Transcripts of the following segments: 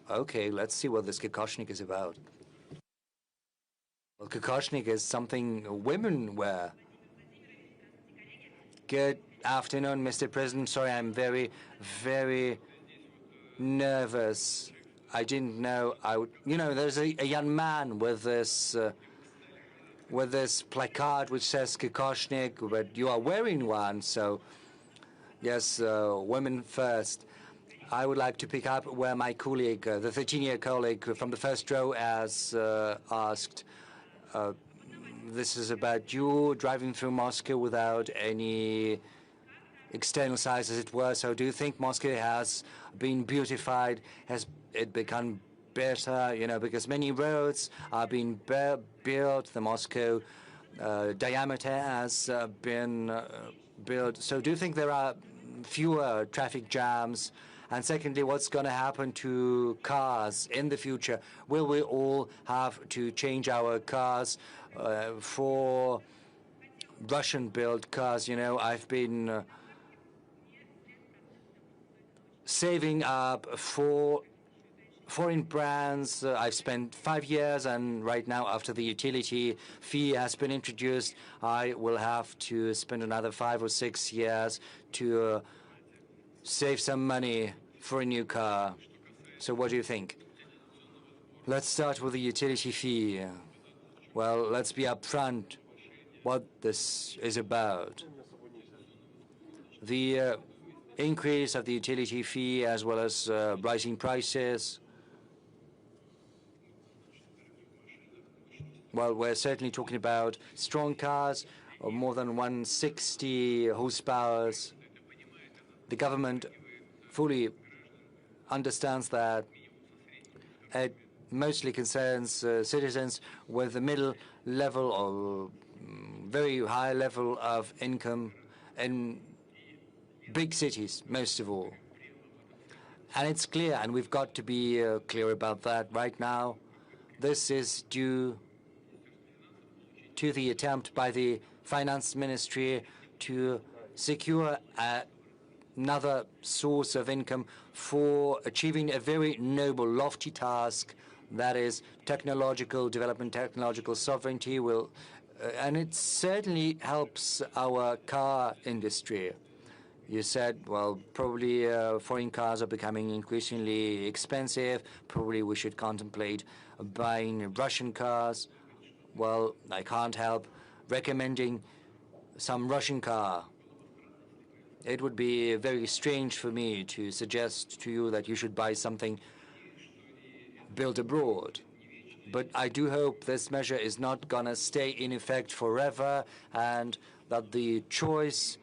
Okay, let's see what this kokoshnik is about. Well, kokoshnik is something women wear. Good afternoon, Mr. President. Sorry, I'm very, very nervous. I didn't know I would. You know, there's a young man with this placard which says kokoshnik, but you are wearing one, so yes, women first. I would like to pick up where my colleague, the 13-year colleague from the first row, has asked. This is about you driving through Moscow without any external size, as it were. So do you think Moscow has been beautified? Has it become better? You know, because many roads are being built. The Moscow diameter has been built. So do you think there are fewer traffic jams? And secondly, what's going to happen to cars in the future? Will we all have to change our cars for Russian-built cars? You know, I've been saving up for foreign brands. I've spent 5 years, and right now, after the utility fee has been introduced, I will have to spend another 5 or 6 years to save some money for a new car. So what do you think? Let's start with the utility fee. Well, let's be upfront what this is about. The increase of the utility fee, as well as rising prices. Well, we're certainly talking about strong cars of more than 160 horsepower. The government fully understands that. It mostly concerns citizens with the middle level or very high level of income in big cities, most of all. And it's clear, and we've got to be clear about that right now. This is due to the attempt by the finance ministry to secure another source of income for achieving a very noble, lofty task, that is technological development, technological sovereignty. And it certainly helps our car industry. You said, well, probably foreign cars are becoming increasingly expensive. Probably we should contemplate buying Russian cars. Well, I can't help recommending some Russian car. It would be very strange for me to suggest to you that you should buy something built abroad. But I do hope this measure is not going to stay in effect forever, and that the choice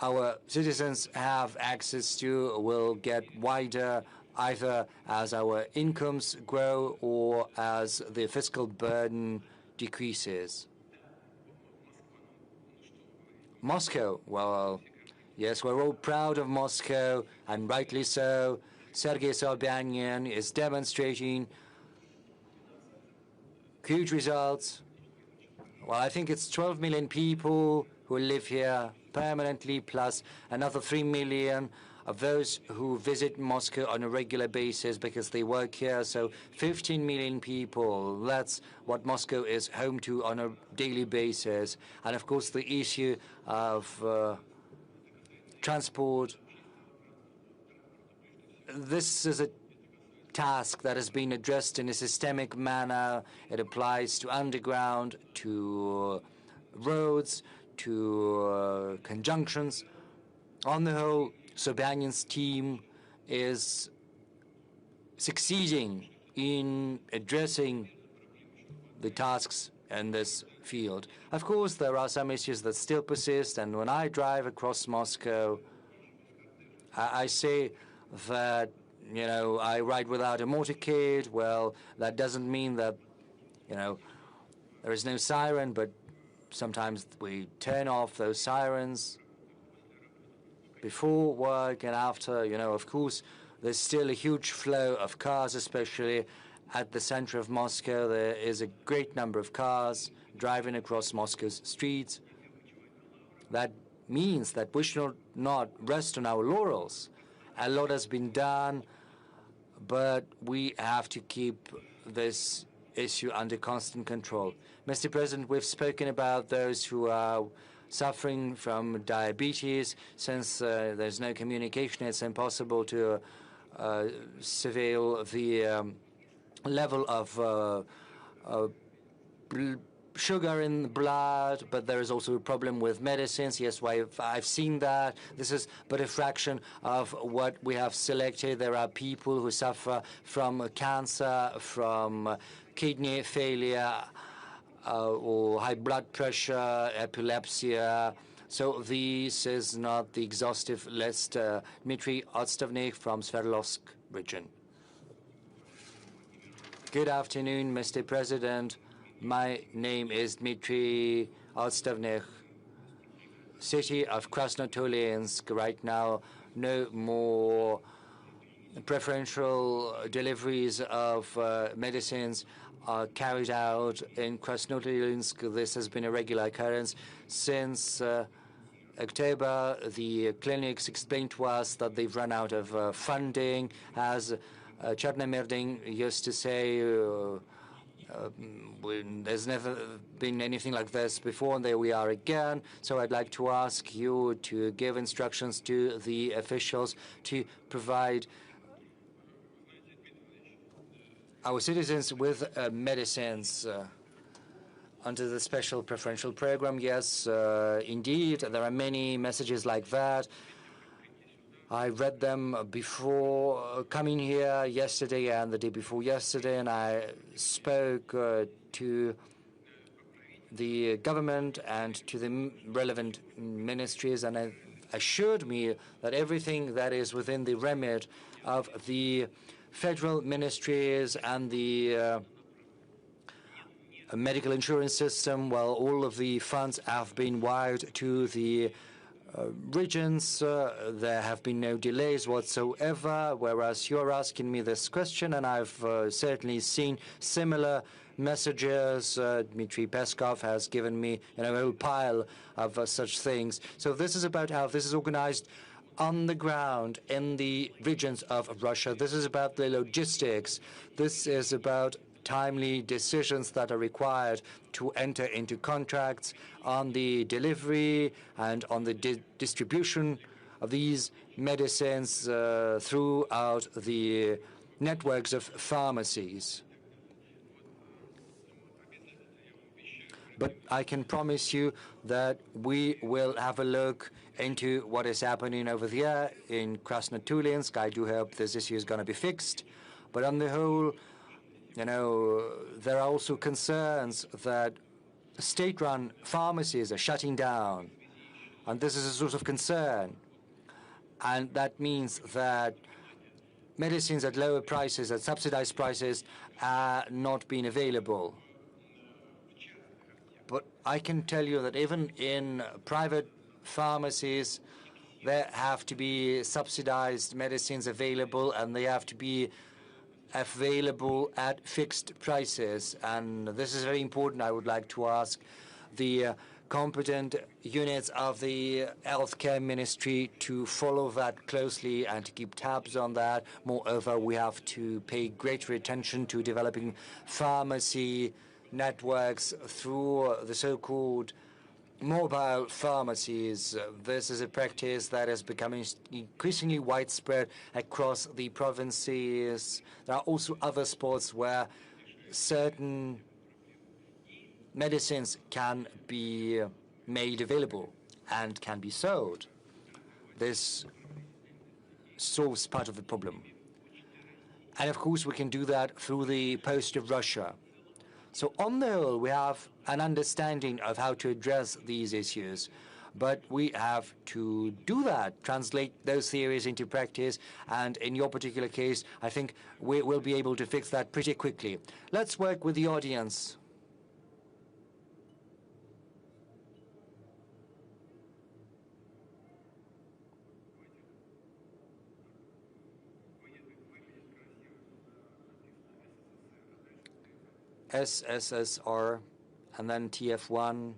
our citizens have access to will get wider, either as our incomes grow or as the fiscal burden decreases. Moscow, well, yes, we're all proud of Moscow, and rightly so. Sergei Sobyanin is demonstrating huge results. Well, I think it's 12 million people who live here permanently, plus another 3 million of those who visit Moscow on a regular basis because they work here. So 15 million people, that's what Moscow is home to on a daily basis. And of course, the issue of transport, this is a task that has been addressed in a systemic manner. It applies to underground, to roads, to conjunctions. On the whole, Sobyanin's team is succeeding in addressing the tasks in this field. Of course, there are some issues that still persist, and when I drive across Moscow, I say that, you know, I ride without a motorcade. Well, that doesn't mean that, you know, there is no siren, but sometimes we turn off those sirens before work and after. You know, of course, there's still a huge flow of cars, especially at the center of Moscow. There is a great number of cars driving across Moscow's streets. That means that we should not rest on our laurels. A lot has been done but we have to keep this issue under constant control. Mr. President, we've spoken about those who are suffering from diabetes. Since there's no communication, it's impossible to surveil the level of sugar in the blood, but there is also a problem with medicines. Yes, I've seen that. This is but a fraction of what we have selected. There are people who suffer from cancer, from kidney failure, or high blood pressure, epilepsy. So this is not the exhaustive list. Dmitry Otstovnik from Sverdlovsk region. Good afternoon, Mr. President. My name is Dmitry Otstovnik, city of Krasnotolinsk. Right now, no more preferential deliveries of medicines are carried out in Krasnotolinsk. This has been a regular occurrence since October. The clinics explained to us that they've run out of funding. As Chernomyrdin used to say, there's never been anything like this before, and there we are again. So I'd like to ask you to give instructions to the officials to provide our citizens with medicines under the special preferential program. Yes, indeed, there are many messages like that. I read them before coming here yesterday and the day before yesterday, and I spoke to the government and to the relevant ministries, and they assured me that everything that is within the remit of the federal ministries and the medical insurance system, well, all of the funds have been wired to the regions. There have been no delays whatsoever, whereas you're asking me this question, and I've certainly seen similar messages. Dmitry Peskov has given me a whole pile of such things. So this is about how this is organized on the ground in the regions of Russia. This is about the logistics. This is about timely decisions that are required to enter into contracts on the delivery and on the distribution of these medicines throughout the networks of pharmacies. But I can promise you that we will have a look into what is happening over there in Krasnotolinsk. I do hope this issue is going to be fixed. But on the whole, you know, there are also concerns that state-run pharmacies are shutting down, and this is a source of concern. And that means that medicines at lower prices, at subsidized prices, are not being available. But I can tell you that even in private pharmacies, there have to be subsidized medicines available, and they have to be available at fixed prices. And this is very important. I would like to ask the competent units of the healthcare ministry to follow that closely and to keep tabs on that. Moreover, we have to pay greater attention to developing pharmacy networks through the so-called mobile pharmacies. This is a practice that is becoming increasingly widespread across the provinces. There are also other spots where certain medicines can be made available and can be sold. This solves part of the problem. And of course, we can do that through the Post of Russia. So on the whole, we have an understanding of how to address these issues, but we have to do that, translate those theories into practice, and in your particular case, I think we will be able to fix that pretty quickly. Let's work with the audience. SSSR, and then TF1.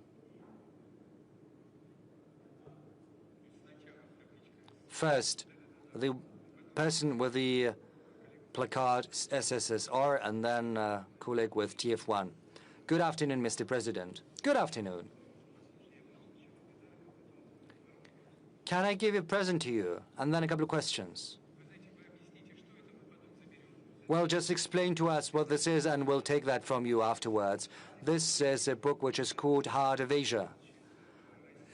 First, the person with the placard SSSR, and then Kulik with TF1. Good afternoon, Mr. President. Good afternoon. Can I give a present to you? And then a couple of questions. Well, just explain to us what this is, and we'll take that from you afterwards. This is a book which is called Heart of Asia.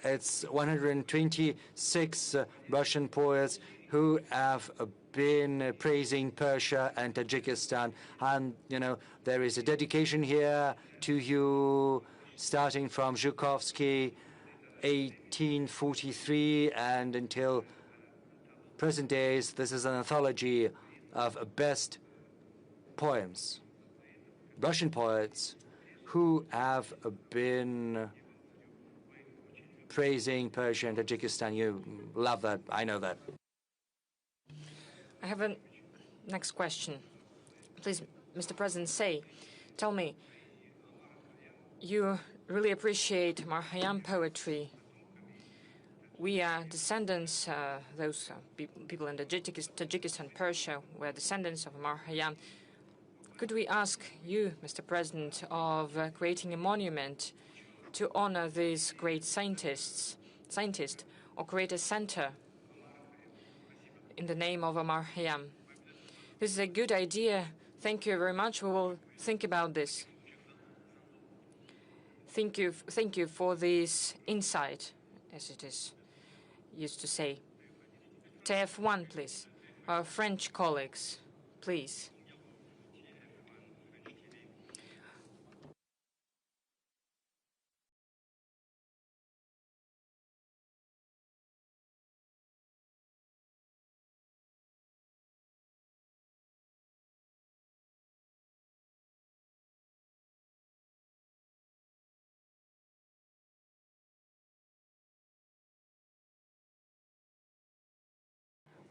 It's 126 Russian poets who have been praising Persia and Tajikistan. And, you know, there is a dedication here to you, starting from Zhukovsky, 1843, and until present days. This is an anthology of best poems, Russian poets who have been praising Persia and Tajikistan. You love that. I know that. I have a next question. Please, Mr. President, tell me, you really appreciate Marhayan poetry. We are descendants, those people in Tajikistan, Persia, were descendants of Marhayan. Could we ask you, Mr. President, of creating a monument to honor these great scientists, or create a center in the name of Amar Khayyam? This is a good idea. Thank you very much. We will think about this. Thank you for this insight, as it is used to say. TF1, please. Our French colleagues, please.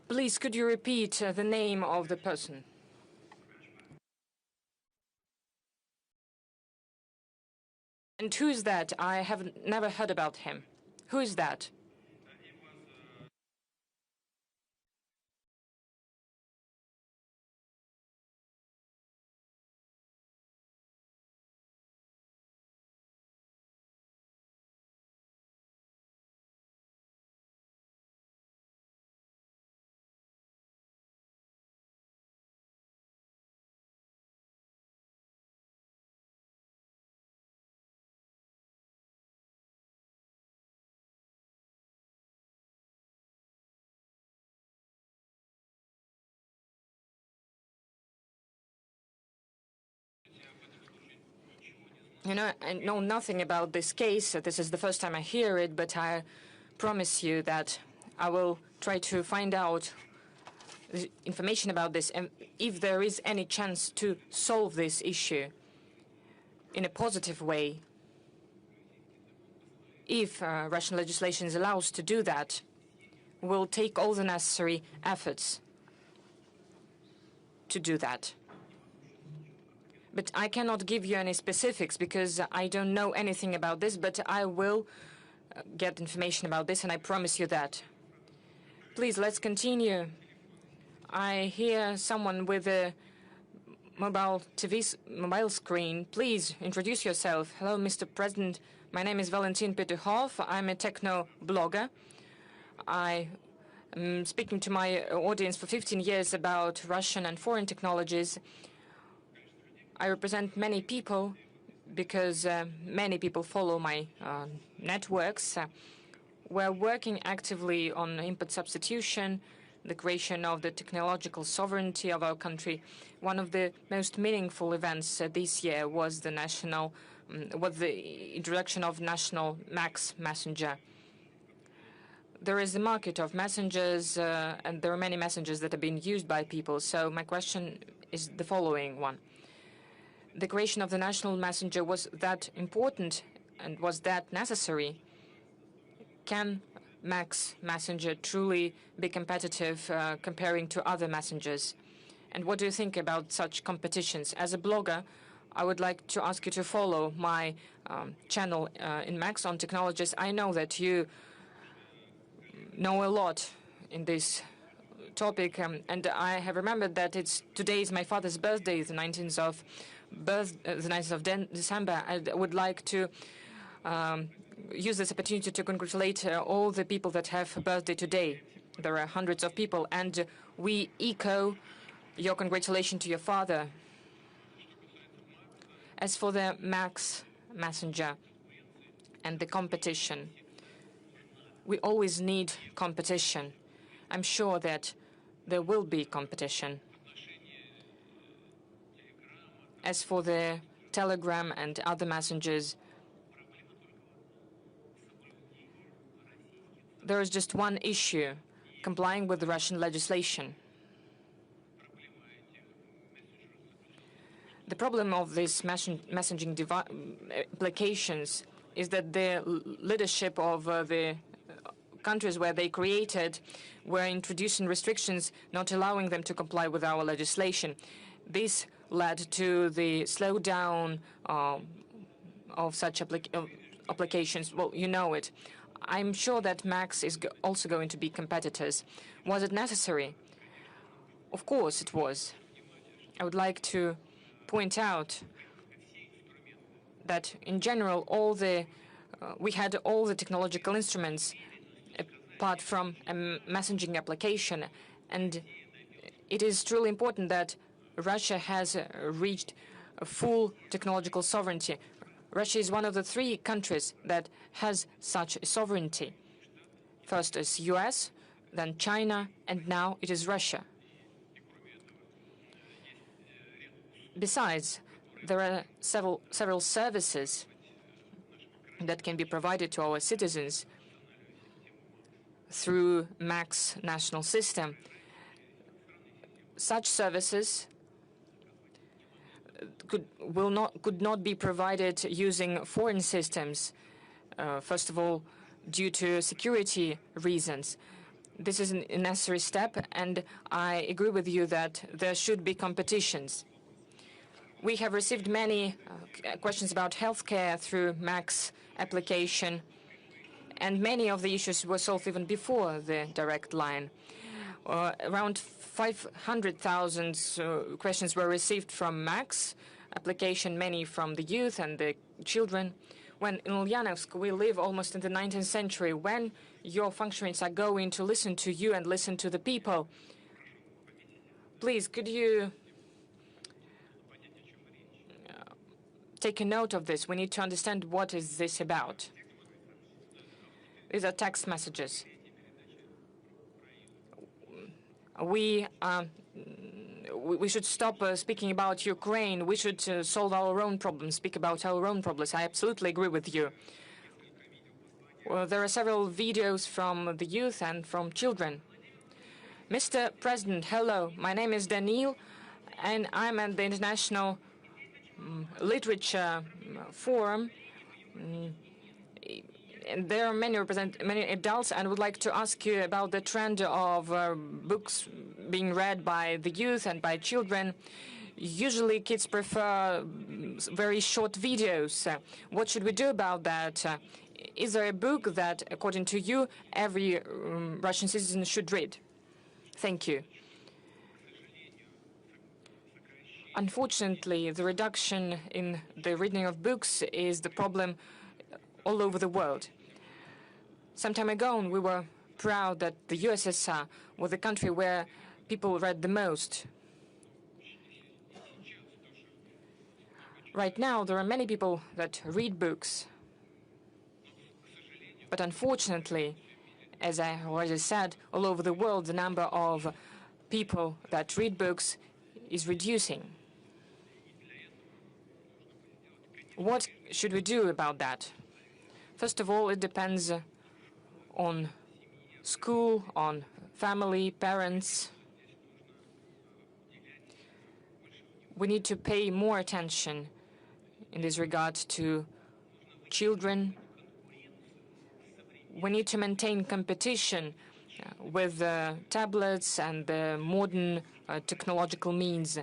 Please, could you repeat the name of the person? And who is that? I have never heard about him. Who is that? You know, I know nothing about this case. This is the first time I hear it, but I promise you that I will try to find out information about this, and if there is any chance to solve this issue in a positive way. If Russian legislation allows to do that, we'll take all the necessary efforts to do that. But I cannot give you any specifics because I don't know anything about this, but I will get information about this, and I promise you that. Please, let's continue. I hear someone with a mobile screen. Please, introduce yourself. Hello, Mr. President. My name is Valentin Petukhov. I'm a techno-blogger. I am speaking to my audience for 15 years about Russian and foreign technologies. I represent many people because many people follow my networks. We're working actively on input substitution, the creation of the technological sovereignty of our country. One of the most meaningful events this year was the introduction of national MAX messenger. There is a market of messengers, and there are many messengers that are being used by people. So my question is the following one. The creation of the national messenger, was that important and was that necessary? Can MAX messenger truly be competitive comparing to other messengers? And what do you think about such competitions? As a blogger, I would like to ask you to follow my channel in MAX on technologies. I know that you know a lot in this topic, and I have remembered that today is my father's birthday, the 19th of December. I would like to use this opportunity to congratulate all the people that have a birthday today. There are hundreds of people, and we echo your congratulations to your father. As for the Max messenger and the competition, we always need competition. I'm sure that there will be competition. As for the Telegram and other messengers, there is just one issue: complying with the Russian legislation. The problem of these messaging applications is that the leadership of the countries where they created were introducing restrictions, not allowing them to comply with our legislation. This led to the slowdown of such applications. Well, you know it. I'm sure that Max is also going to be competitors. Was it necessary? Of course it was. I would like to point out that in general we had all the technological instruments apart from a messaging application, and it is truly important that Russia has reached a full technological sovereignty. Russia is one of the 3 countries that has such sovereignty. First is US, then China, and now it is Russia. Besides, there are several services that can be provided to our citizens through Max national system. Such services could not be provided using foreign systems. First of all, due to security reasons. This is a necessary step, and I agree with you that there should be competitions. We have received many questions about healthcare through Max application, and many of the issues were solved even before the direct line. Around 500,000 questions were received from Max application, many from the youth and the children. When in Ulyanovsk we live almost in the 19th century, when your functionaries are going to listen to you and listen to the people, please, could you take a note of this? We need to understand what is this about. These are text messages. We should stop speaking about Ukraine. We should solve our own problems, speak about our own problems. I absolutely agree with you. Well, there are several videos from the youth and from children. Mr. President, hello. My name is Daniil, and I'm at the International Literature Forum. And there are many adults, and I would like to ask you about the trend of books being read by the youth and by children. Usually kids prefer very short videos. What should we do about that? Is there a book that, according to you, every Russian citizen should read? Thank you. Unfortunately, the reduction in the reading of books is the problem all over the world. Some time ago, we were proud that the USSR was the country where people read the most. Right now, there are many people that read books. But unfortunately, as I already said, all over the world, the number of people that read books is reducing. What should we do about that? First of all, it depends on school, on family, parents. We need to pay more attention in this regard to children. We need to maintain competition with tablets and modern technological means.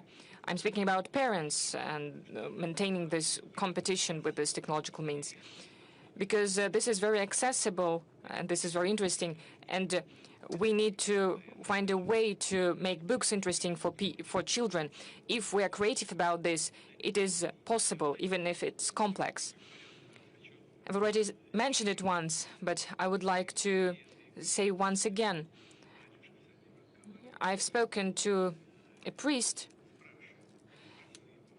I'm speaking about parents and maintaining this competition with these technological means. because this is very accessible and this is very interesting, and we need to find a way to make books interesting for children. If we are creative about this, it is possible, even if it's complex. I've already mentioned it once, but I would like to say once again. I've spoken to a priest,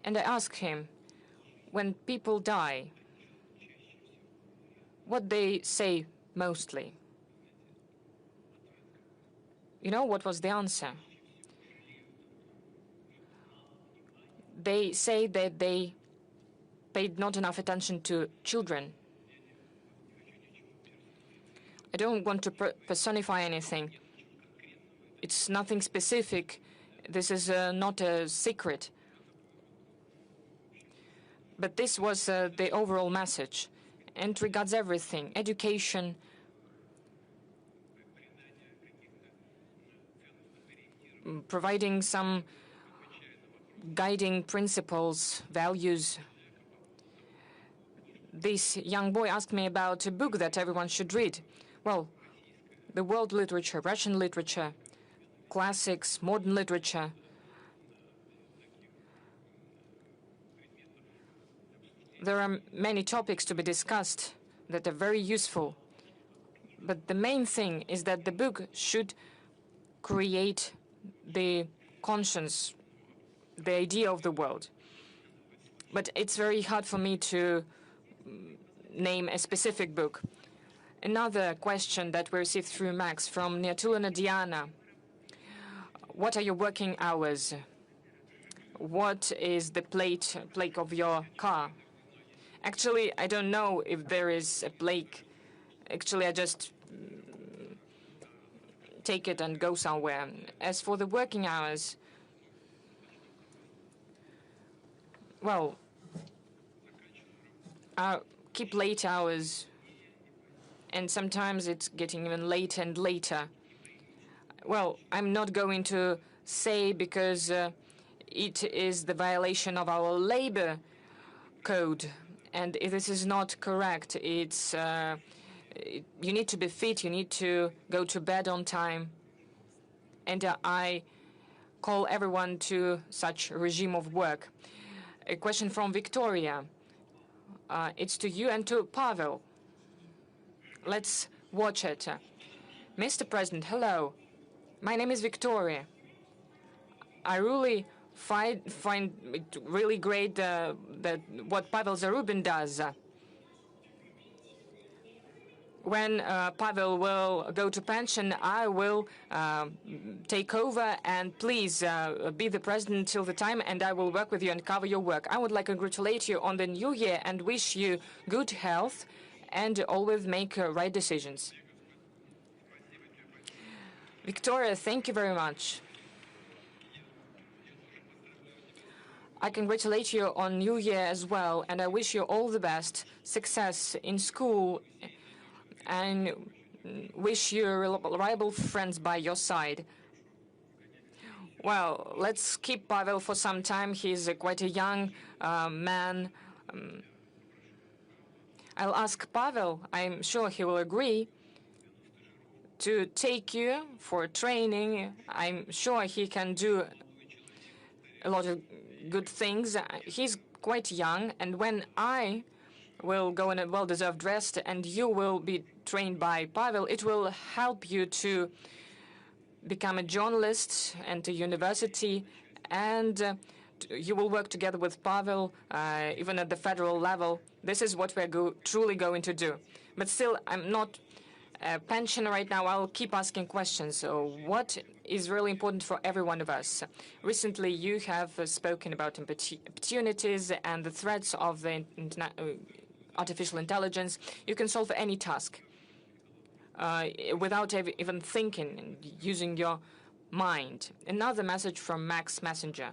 and I asked him, when people die, what they say mostly. You know what was the answer? They say that they paid not enough attention to children. I don't want to personify anything. It's nothing specific. This is not a secret. But this was the overall message, and regards everything: education, providing some guiding principles, values. This young boy asked me about a book that everyone should read. Well, the world literature, Russian literature, classics, modern literature. There are many topics to be discussed that are very useful. But the main thing is that the book should create the conscience, the idea of the world. But it's very hard for me to name a specific book. Another question that we received through Max from Niatulina Diana. What are your working hours? What is the plate of your car? Actually, I don't know if there is a plaque. Actually, I just take it and go somewhere. As for the working hours, well, I keep late hours, and sometimes it's getting even later and later. Well, I'm not going to say, because it is the violation of our labor code, and this is not correct. It's you need to be fit, you need to go to bed on time, and I call everyone to such a regime of work. A question from Victoria. It's to you and to Pavel. Let's watch it. Mr. President, hello. My name is Victoria. I really find it really great that what Pavel Zarubin does. When Pavel will go to pension, I will take over, and please be the president till the time, and I will work with you and cover your work. I would like to congratulate you on the new year and wish you good health and always make right decisions. Victoria, thank you very much. I congratulate you on New Year as well, and I wish you all the best, success in school, and wish you reliable friends by your side. Well, let's keep Pavel for some time. He's quite a young man. I'll ask Pavel, I'm sure he will agree, to take you for training. I'm sure he can do a lot of good things. He's quite young, and when I will go on a well-deserved rest and you will be trained by Pavel, it will help you to become a journalist and a university, and you will work together with Pavel, even at the federal level. This is what we're truly going to do. But still, I'm not a pensioner right now. I'll keep asking questions. So what is really important for every one of us? Recently, you have spoken about opportunities and the threats of the artificial intelligence. You can solve any task without even thinking and using your mind. Another message from Max Messenger.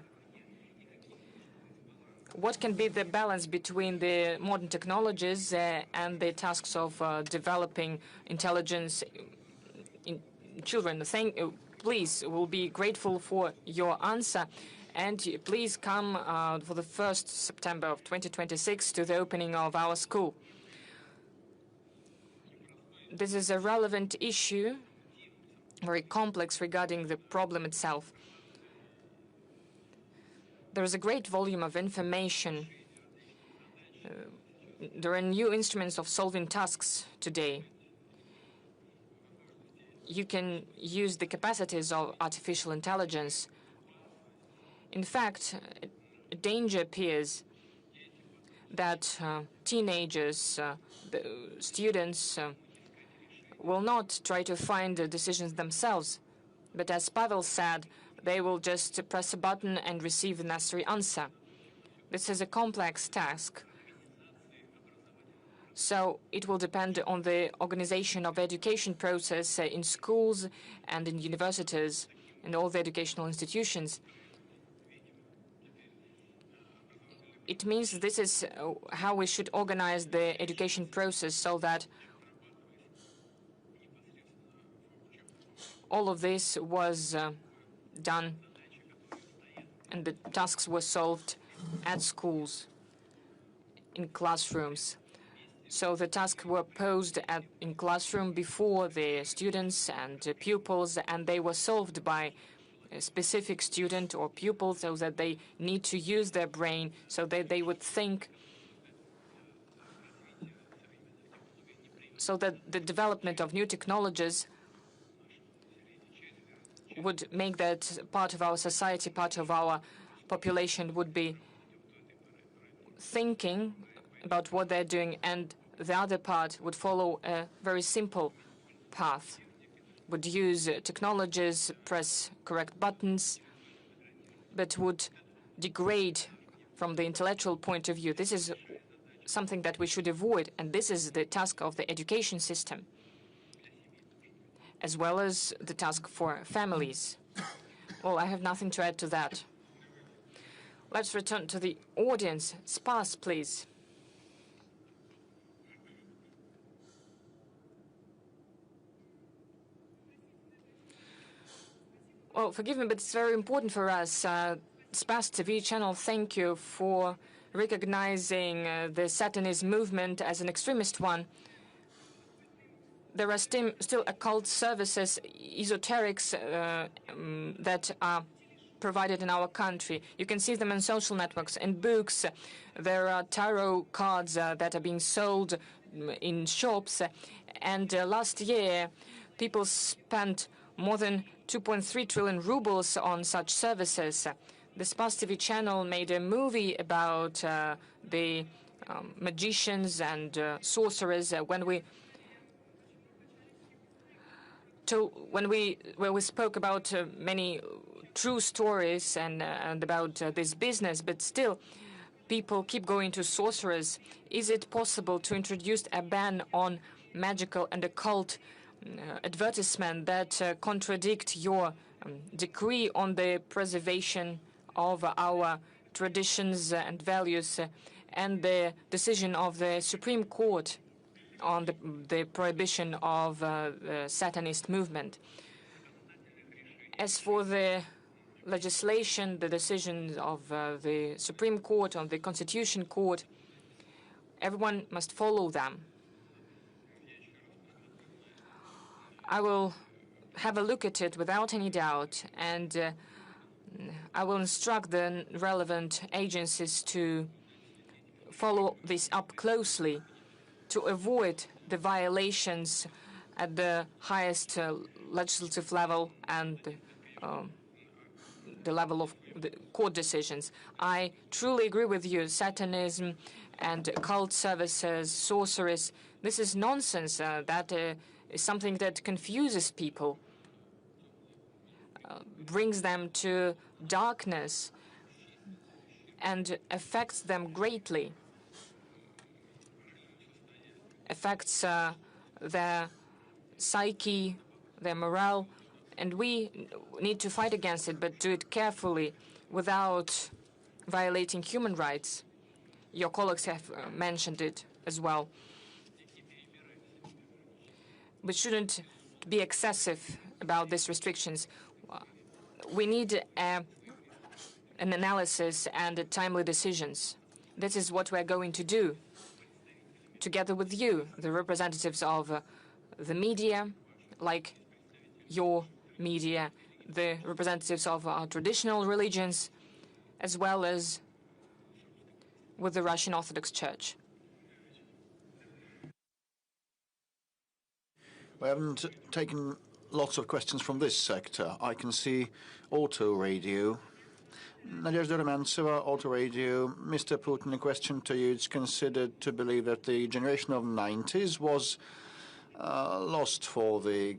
What can be the balance between the modern technologies and the tasks of developing intelligence in children? Please, we'll be grateful for your answer. And please come for the 1st September of 2026 to the opening of our school. this is a relevant issue, very complex regarding the problem itself. There is a great volume of information. There are new instruments of solving tasks today. You can use the capacities of artificial intelligence. In fact, a danger appears that teenagers, students, will not try to find the decisions themselves. But as Pavel said, they will just press a button and receive the necessary answer. This is a complex task. So it will depend on the organization of the education process in schools and in universities and all the educational institutions. It means this is how we should organize the education process so that all of this was done and the tasks were solved at schools, in classrooms. So the tasks were posed in classroom before the students and pupils, and they were solved by a specific student or pupil, so that they need to use their brain, so that they would think, so that the development of new technologies would make that part of our society, part of our population would be thinking about what they're doing, and the other part would follow a very simple path, would use technologies, press correct buttons, but would degrade from the intellectual point of view. This is something that we should avoid, and this is the task of the education system, as well as the task for families. Well, I have nothing to add to that. Let's return to the audience. Spas, please. Well, forgive me, but it's very important for us. Spas TV channel, thank you for recognizing the Satanist movement as an extremist one. There are still occult services, esoterics that are provided in our country. You can see them in social networks, in books. There are tarot cards that are being sold in shops. And last year, people spent more than 2.3 trillion rubles on such services. The Spas TV channel made a movie about the magicians and sorcerers when we spoke about many true stories and about this business, but still people keep going to sorcerers. Is it possible to introduce a ban on magical and occult advertisement that contradict your decree on the preservation of our traditions and values and the decision of the Supreme Court on the prohibition of the Satanist movement? As for the legislation, the decisions of the Supreme Court, on the Constitution Court, everyone must follow them. I will have a look at it without any doubt, and I will instruct the relevant agencies to follow this up closely to avoid the violations at the highest legislative level and the level of the court decisions. I truly agree with you. Satanism and occult services, sorceries, this is nonsense. That is something that confuses people, brings them to darkness, and affects them greatly, affects their psyche, their morale, and we need to fight against it, but do it carefully without violating human rights. Your colleagues have mentioned it as well. We shouldn't be excessive about these restrictions. We need an analysis and timely decisions. This is what we're going to do together with you, the representatives of the media, like your media, the representatives of traditional religions, as well as with the Russian Orthodox Church. We haven't taken lots of questions from this sector. I can see auto radio. Nadezhda Romantseva, auto radio. Mr. Putin, a question to you. It's considered to believe that the generation of 90s was lost for the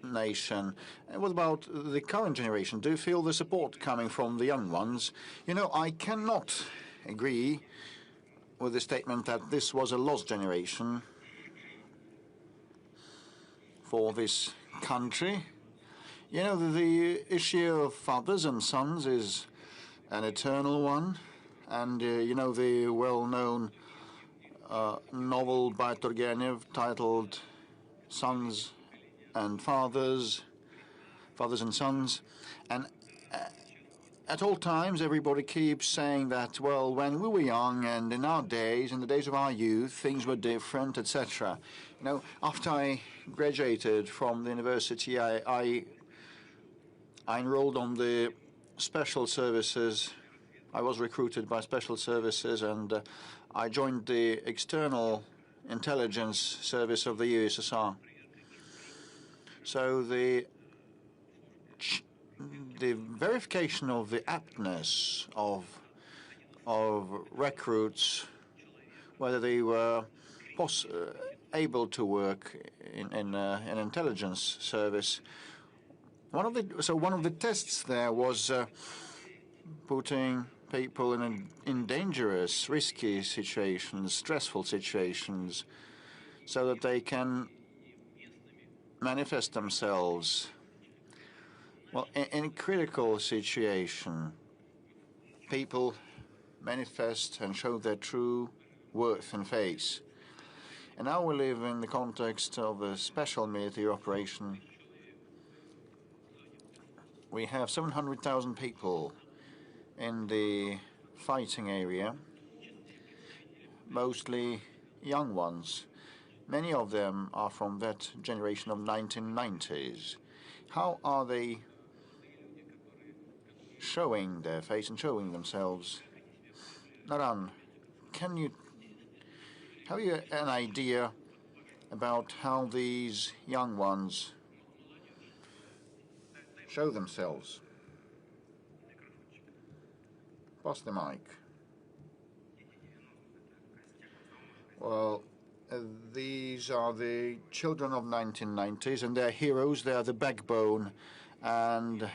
nation. And what about the current generation? Do you feel the support coming from the young ones? You know, I cannot agree with the statement that this was a lost generation for this country. You know, the issue of fathers and sons is an eternal one. And, you know, the well-known novel by Turgenev titled Sons and Fathers, Fathers and Sons. And at all times, everybody keeps saying that, well, when we were young and in our days, in the days of our youth, things were different, etc. You know, after I graduated from the university, I enrolled on the special services. I was recruited by special services, and I joined the external intelligence service of the USSR. So the verification of the aptness of recruits, whether they were able to work in an intelligence service. One of the tests there was putting people in dangerous, risky situations, stressful situations, so that they can manifest themselves. Well, in a critical situation, people manifest and show their true worth and face. And now we live in the context of a special military operation. We have 700,000 people in the fighting area, mostly young ones. Many of them are from that generation of 1990s. How are they showing their face and showing themselves? Naran, have you an idea about how these young ones show themselves? Pass the mic. Well, these are the children of 1990s, and they're heroes. They are the backbone, and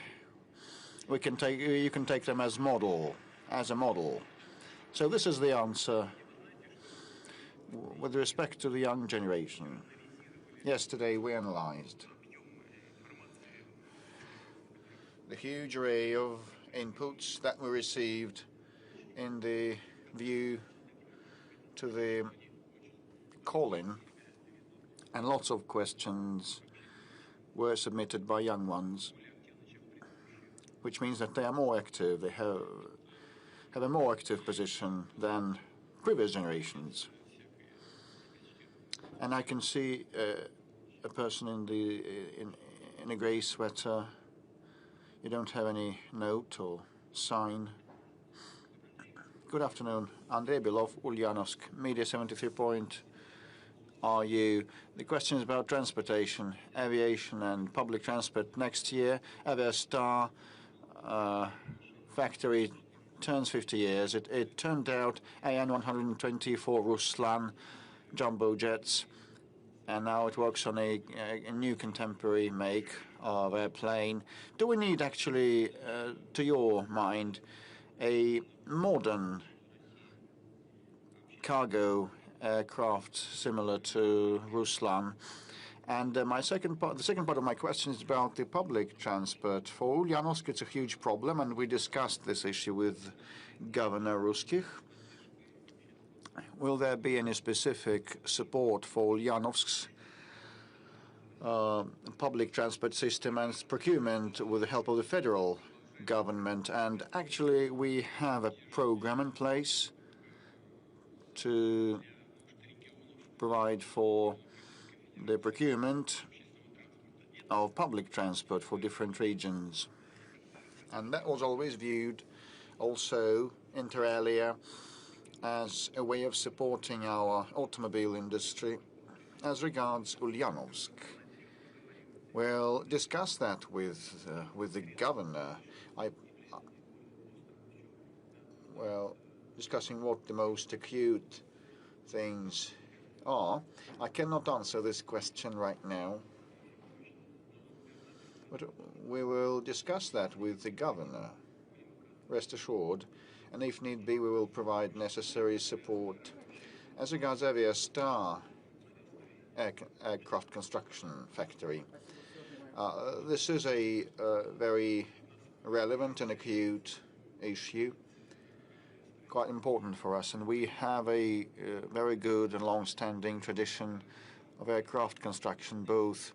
you can take them as a model. So this is the answer with respect to the young generation. Yesterday we analyzed the huge array of inputs that we received in the view to the call-in, and lots of questions were submitted by young ones, which means that they are more active. They have a more active position than previous generations. And I can see a person in a grey sweater. You don't have any note or sign. Good afternoon. Andrei Belov, Ulyanovsk, Media 73.ru. The question is about transportation, aviation and public transport. Next year, Aviastar factory turns 50 years. It turned out AN-124 Ruslan jumbo jets, and now it works on a new contemporary make of airplane. Do we need actually, to your mind, a modern cargo aircraft similar to Ruslan? And the second part of my question is about the public transport. For Ulyanovsk, it's a huge problem, and we discussed this issue with Governor Ruskich. Will there be any specific support for Ulyanovsk's public transport system and its procurement with the help of the federal government? And actually, we have a program in place to provide for the procurement of public transport for different regions. And that was always viewed also inter alia as a way of supporting our automobile industry. As regards Ulyanovsk, we'll discuss that with the governor. Discussing what the most acute things are. I cannot answer this question right now, but we will discuss that with the governor, rest assured, and if need be, we will provide necessary support. As regards Aviastar aircraft construction factory, this is a very relevant and acute issue, quite important for us, and we have a very good and long-standing tradition of aircraft construction, both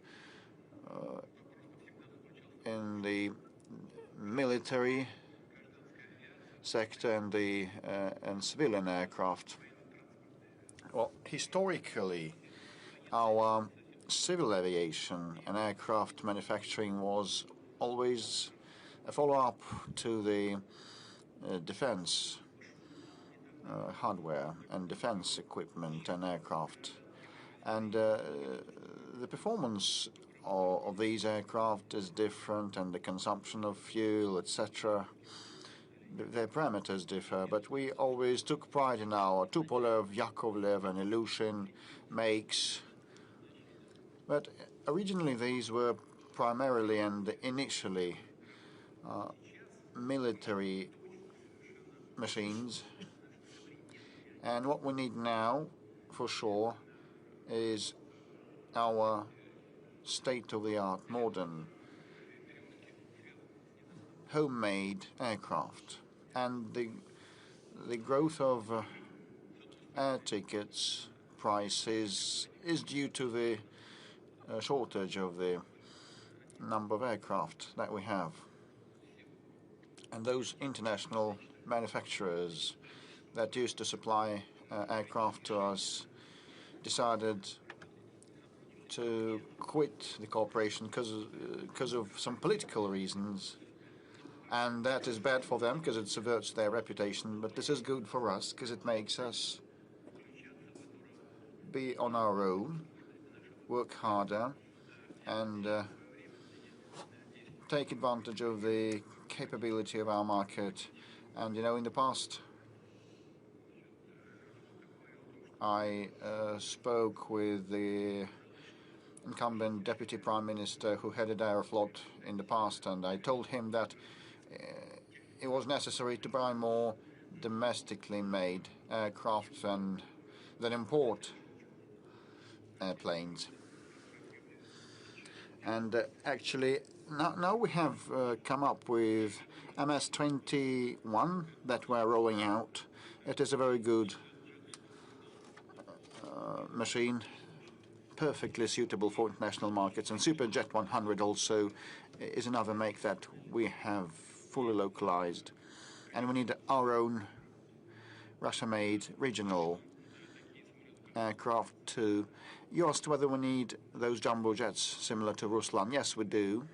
in the military sector and civilian aircraft. Well, historically, our civil aviation and aircraft manufacturing was always a follow-up to the defense hardware and defense equipment and aircraft. And the performance of these aircraft is different, and the consumption of fuel, etc., their parameters differ. But we always took pride in our Tupolev, Yakovlev, and Ilyushin makes. But originally these were primarily and initially military machines. And what we need now, for sure, is our state-of-the-art, modern, homemade aircraft. And the growth of air tickets prices is due to the shortage of the number of aircraft that we have. And those international manufacturers that used to supply aircraft to us decided to quit the cooperation because of some political reasons. And that is bad for them because it subverts their reputation, but this is good for us because it makes us be on our own, work harder, and take advantage of the capability of our market. And, you know, in the past, I spoke with the incumbent deputy prime minister who headed Aeroflot in the past, and I told him that it was necessary to buy more domestically made aircraft than import airplanes. And actually, now we have come up with MS-21 that we're rolling out. It is a very good machine, perfectly suitable for international markets. And Superjet 100 also is another make that we have fully localized. And we need our own Russia-made regional aircraft too. You asked whether we need those jumbo jets similar to Ruslan. Yes, we do.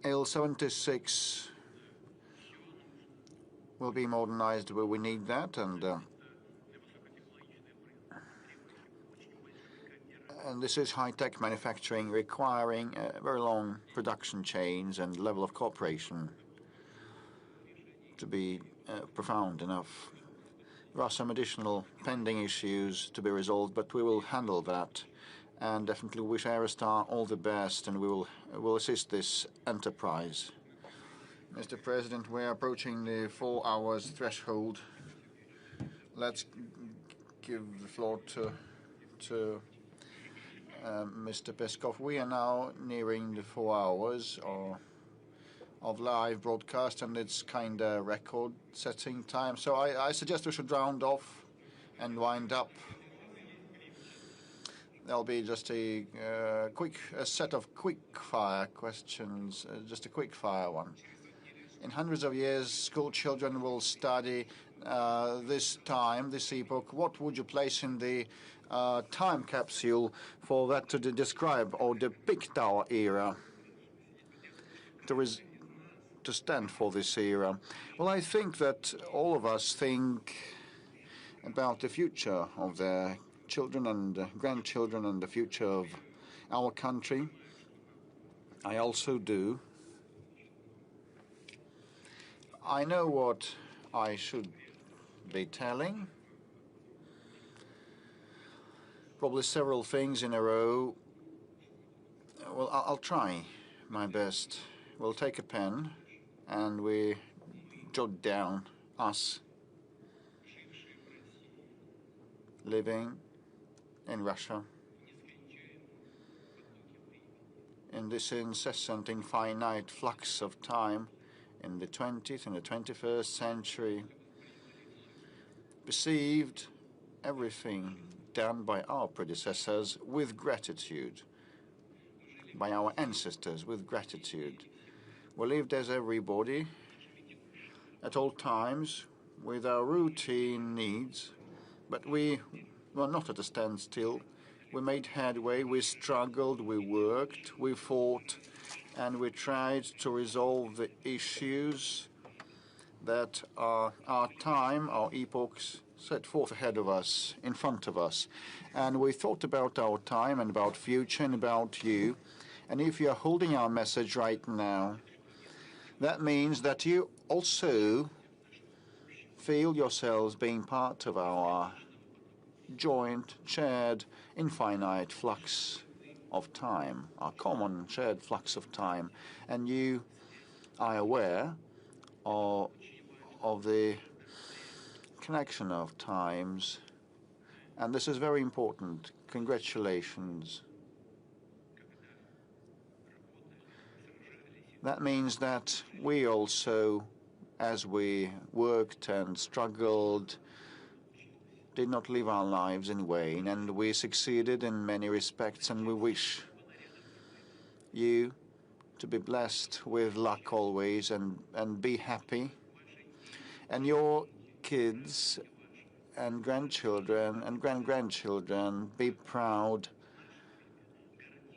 Il-76 will be modernized where we need that, and this is high-tech manufacturing requiring very long production chains and level of cooperation to be profound enough. There are some additional pending issues to be resolved, but we will handle that, and definitely wish Aerostar all the best, and we will assist this enterprise. Mr. President, we are approaching the 4 hours threshold. Let's give the floor to Mr. Peskov. We are now nearing the 4 hours of live broadcast, and it's kind of record-setting time. So I suggest we should round off and wind up. There'll be just a set of quick-fire questions, just a quick-fire one. In hundreds of years, school children will study this time, this epoch, what would you place in the time capsule for that to describe or depict our era, to stand for this era? Well, I think that all of us think about the future of their children and grandchildren and the future of our country. I also do. I know what I should be telling. Probably several things in a row. Well, I'll try my best. We'll take a pen and we jot down us living in Russia in this incessant, infinite flux of time in the 20th and the 21st century, perceived everything done by our predecessors with gratitude, by our ancestors with gratitude. We lived as everybody at all times with our routine needs, but we were not at a standstill. We made headway, we struggled, we worked, we fought, and we tried to resolve the issues that our time, our epochs, set forth ahead of us, in front of us. And we thought about our time and about future and about you. And if you're holding our message right now, that means that you also feel yourselves being part of our joint, shared, infinite flux of time, our common shared flux of time. And you are aware of the connection of times. And this is very important. Congratulations. That means that we also, as we worked and struggled, did not live our lives in vain, and we succeeded in many respects, and we wish you to be blessed with luck always and be happy. And your kids and grandchildren and grandchildren be proud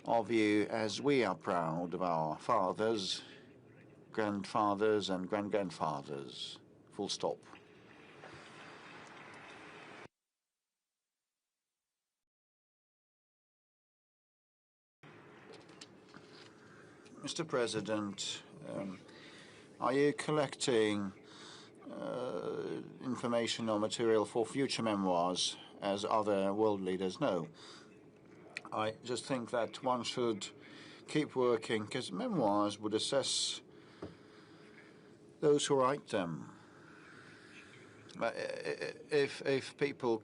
of you as we are proud of our fathers, grandfathers, and grandfathers. Full stop. Mr. President, are you collecting information or material for future memoirs, as other world leaders know? I just think that one should keep working, because memoirs would assess those who write them. If people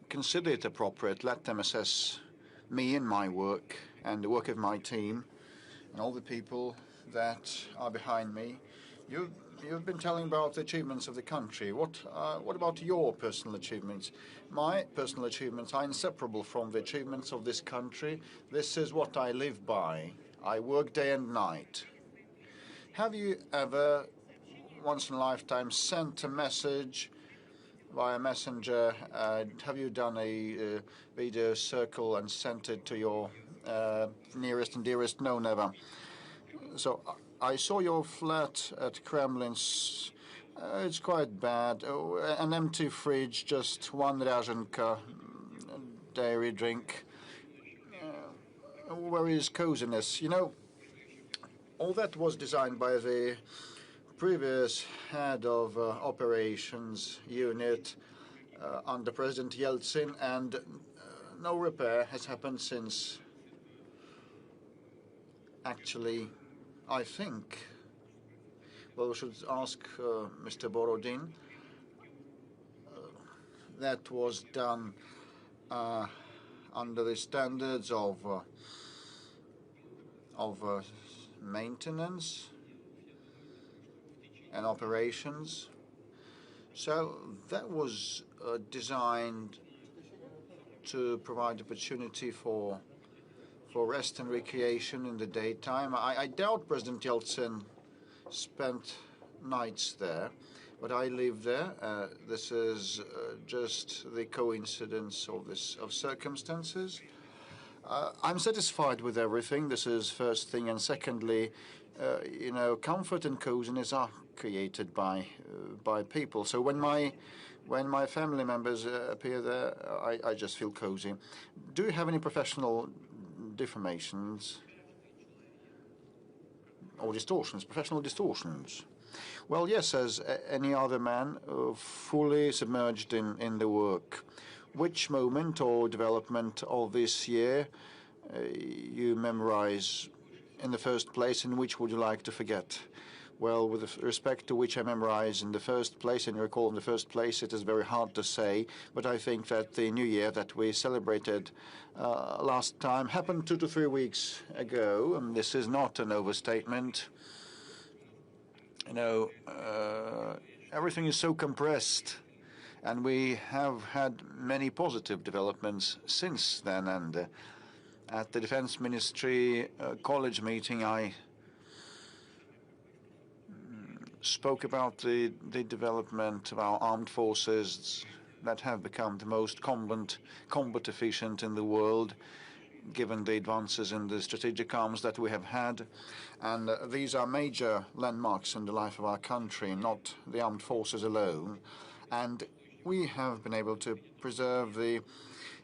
consider it appropriate, let them assess me and my work and the work of my team and all the people that are behind me. You've been telling about the achievements of the country. What about your personal achievements? My personal achievements are inseparable from the achievements of this country. This is what I live by. I work day and night. Have you ever, once in a lifetime, sent a message via messenger? Have you done a video circle and sent it to your nearest and dearest? No, never. So I saw your flat at Kremlin's. It's quite bad. An empty fridge, just one Razhenka dairy drink. Where is coziness? You know, all that was designed by the previous head of operations unit under President Yeltsin, and no repair has happened since. Actually, I think, well, we should ask Mr. Borodin. That was done under the standards of maintenance and operations. So that was designed to provide opportunity for rest and recreation in the daytime. I doubt President Yeltsin spent nights there, but I live there. This is just the coincidence of circumstances. I'm satisfied with everything. This is first thing, and secondly, comfort and coziness are created by people. So when my family members appear there, I just feel cozy. Do you have any professional deformations or distortions? Professional distortions? Well, yes, as any other man, fully submerged in the work. Which moment or development of this year you memorize in the first place, and which would you like to forget? Well, with respect to which I memorize in the first place and recall in the first place, it is very hard to say, but I think that the New Year that we celebrated last time happened 2 to 3 weeks ago, and this is not an overstatement. Everything is so compressed, and we have had many positive developments since then. And at the Defense Ministry college meeting, I spoke about the development of our armed forces that have become the most combat efficient in the world, given the advances in the strategic arms that we have had. And these are major landmarks in the life of our country, not the armed forces alone. And we have been able to preserve the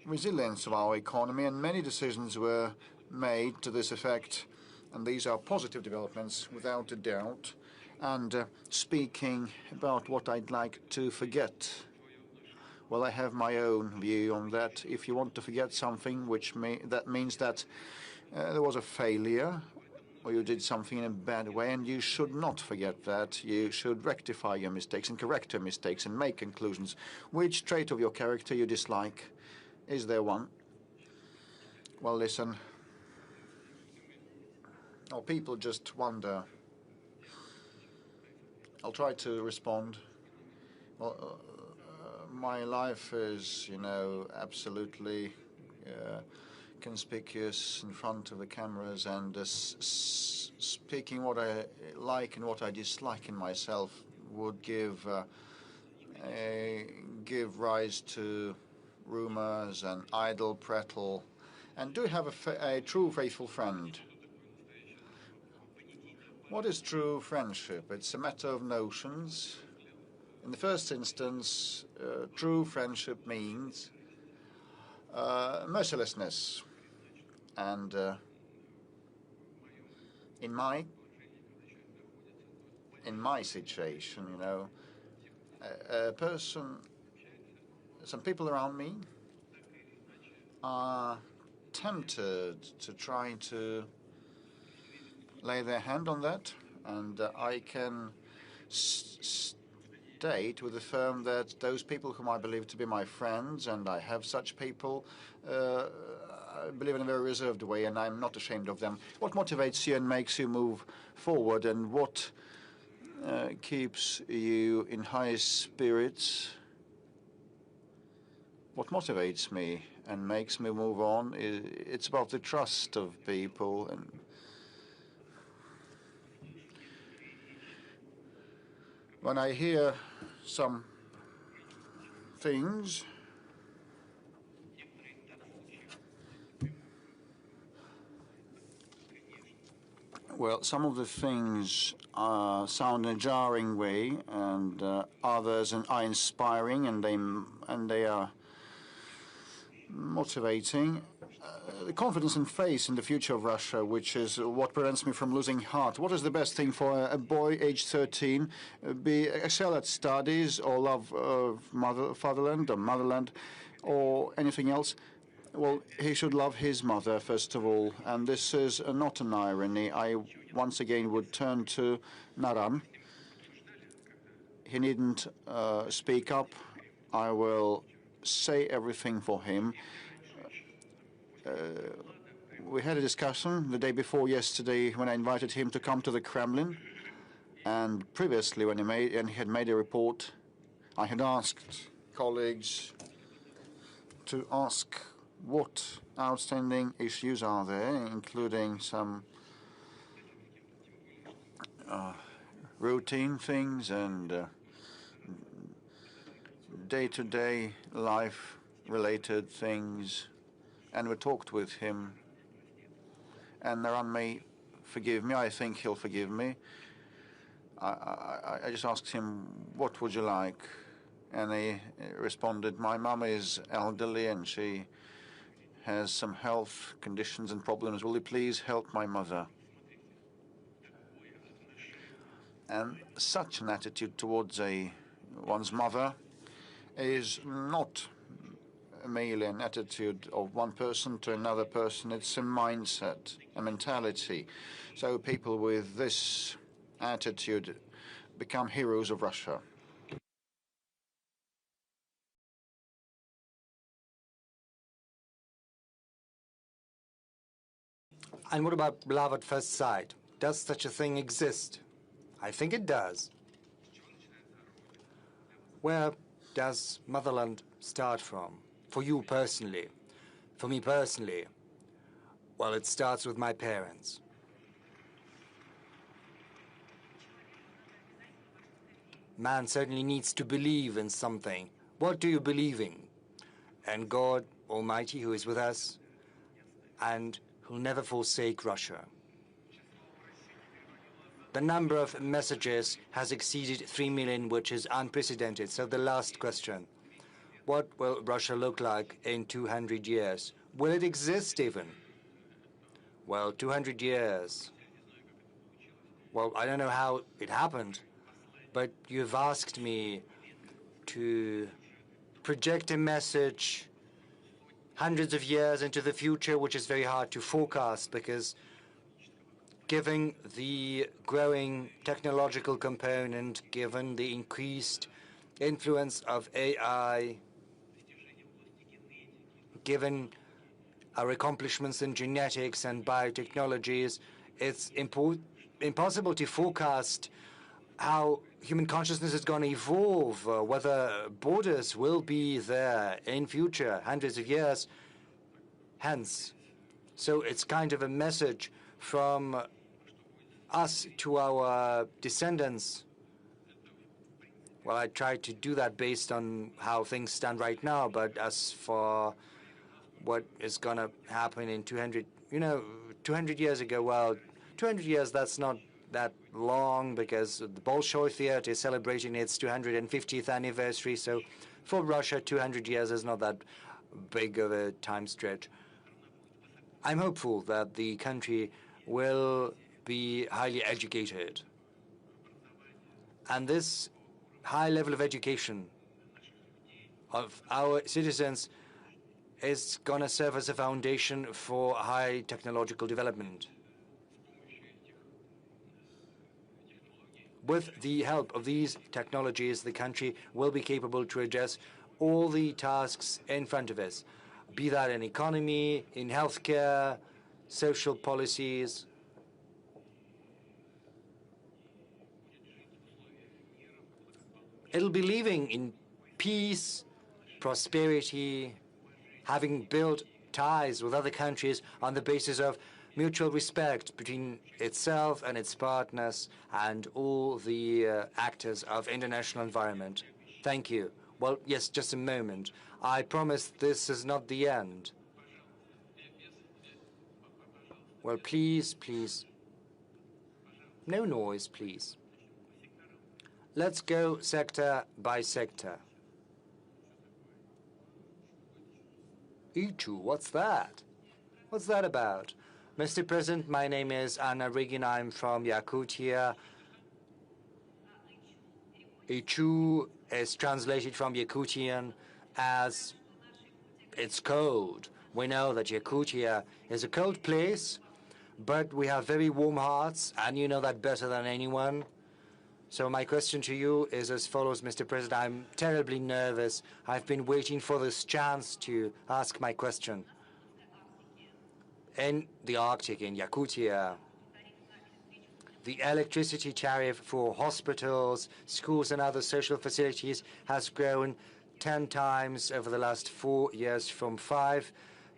resilience of our economy, and many decisions were made to this effect. And these are positive developments, without a doubt. And speaking about what I'd like to forget, well, I have my own view on that. If you want to forget something, that means that there was a failure, or you did something in a bad way, and you should not forget that. You should rectify your mistakes and correct your mistakes and make conclusions. Which trait of your character you dislike? Is there one? Well, listen. People just wonder. I'll try to respond. Well, my life is, absolutely conspicuous in front of the cameras, and speaking what I like and what I dislike in myself would give rise to rumors and idle prattle. And do you have a true faithful friend? What is true friendship? It's a matter of notions. In the first instance, true friendship means mercilessness. And in my situation, some people around me are tempted to try to lay their hand on that, and I can state with a firm that those people whom I believe to be my friends, and I have such people, I believe in a very reserved way, and I'm not ashamed of them. What motivates you and makes you move forward, and what keeps you in high spirits? What motivates me and makes me move on, it's about the trust of people. And when I hear some things, well, some of the things sound in a jarring way, and others are inspiring, and they are motivating. The confidence and faith in the future of Russia, which is what prevents me from losing heart. What is the best thing for a boy aged 13? Excel at studies, or love of fatherland or motherland, or anything else? Well, he should love his mother, first of all. And this is not an irony. I once again would turn to Naran. He needn't speak up. I will say everything for him. We had a discussion the day before yesterday when I invited him to come to the Kremlin, and previously when he had made a report, I had asked colleagues to ask what outstanding issues are there, including some routine things and day-to-day life-related things, and we talked with him. And Naran may forgive me. I think he'll forgive me. I just asked him, what would you like? And he responded, my mom is elderly and she has some health conditions and problems. Will you please help my mother? And such an attitude towards one's mother is not merely an attitude of one person to another person. It's a mindset, a mentality. So people with this attitude become heroes of Russia. And what about love at first sight? Does such a thing exist? I think it does. Where does motherland start from? For you personally? For me personally? Well, it starts with my parents. Man certainly needs to believe in something. What do you believe in? And God Almighty, who is with us and who'll never forsake Russia. The number of messages has exceeded 3 million, which is unprecedented. So the last question, what will Russia look like in 200 years? Will it exist even? Well, 200 years. Well, I don't know how it happened, but you've asked me to project a message hundreds of years into the future, which is very hard to forecast because given the growing technological component, given the increased influence of AI, given our accomplishments in genetics and biotechnologies, it's impossible to forecast how human consciousness is going to evolve, whether borders will be there in future, hundreds of years hence. So it's kind of a message from us to our descendants. Well, I tried to do that based on how things stand right now, but as for what is going to happen in 200, 200 years ago, well, 200 years, that's not that long because the Bolshoi Theater is celebrating its 250th anniversary, so for Russia, 200 years is not that big of a time stretch. I'm hopeful that the country will be highly educated. And this high level of education of our citizens is going to serve as a foundation for high technological development. With the help of these technologies, the country will be capable to address all the tasks in front of us, be that in economy, in healthcare, social policies. It'll be living in peace, prosperity, having built ties with other countries on the basis of mutual respect between itself and its partners and all the actors of international environment. Thank you. Well, yes, just a moment. I promise this is not the end. Well, please, please. No noise, please. Let's go sector by sector. Ichu, what's that? What's that about? Mr. President, my name is Anna Rigin. I'm from Yakutia. Ichu is translated from Yakutian as it's cold. We know that Yakutia is a cold place, but we have very warm hearts, and you know that better than anyone. So my question to you is as follows, Mr. President. I'm terribly nervous. I've been waiting for this chance to ask my question. In the Arctic, in Yakutia, the electricity tariff for hospitals, schools, and other social facilities has grown 10 times over the last 4 years, from 5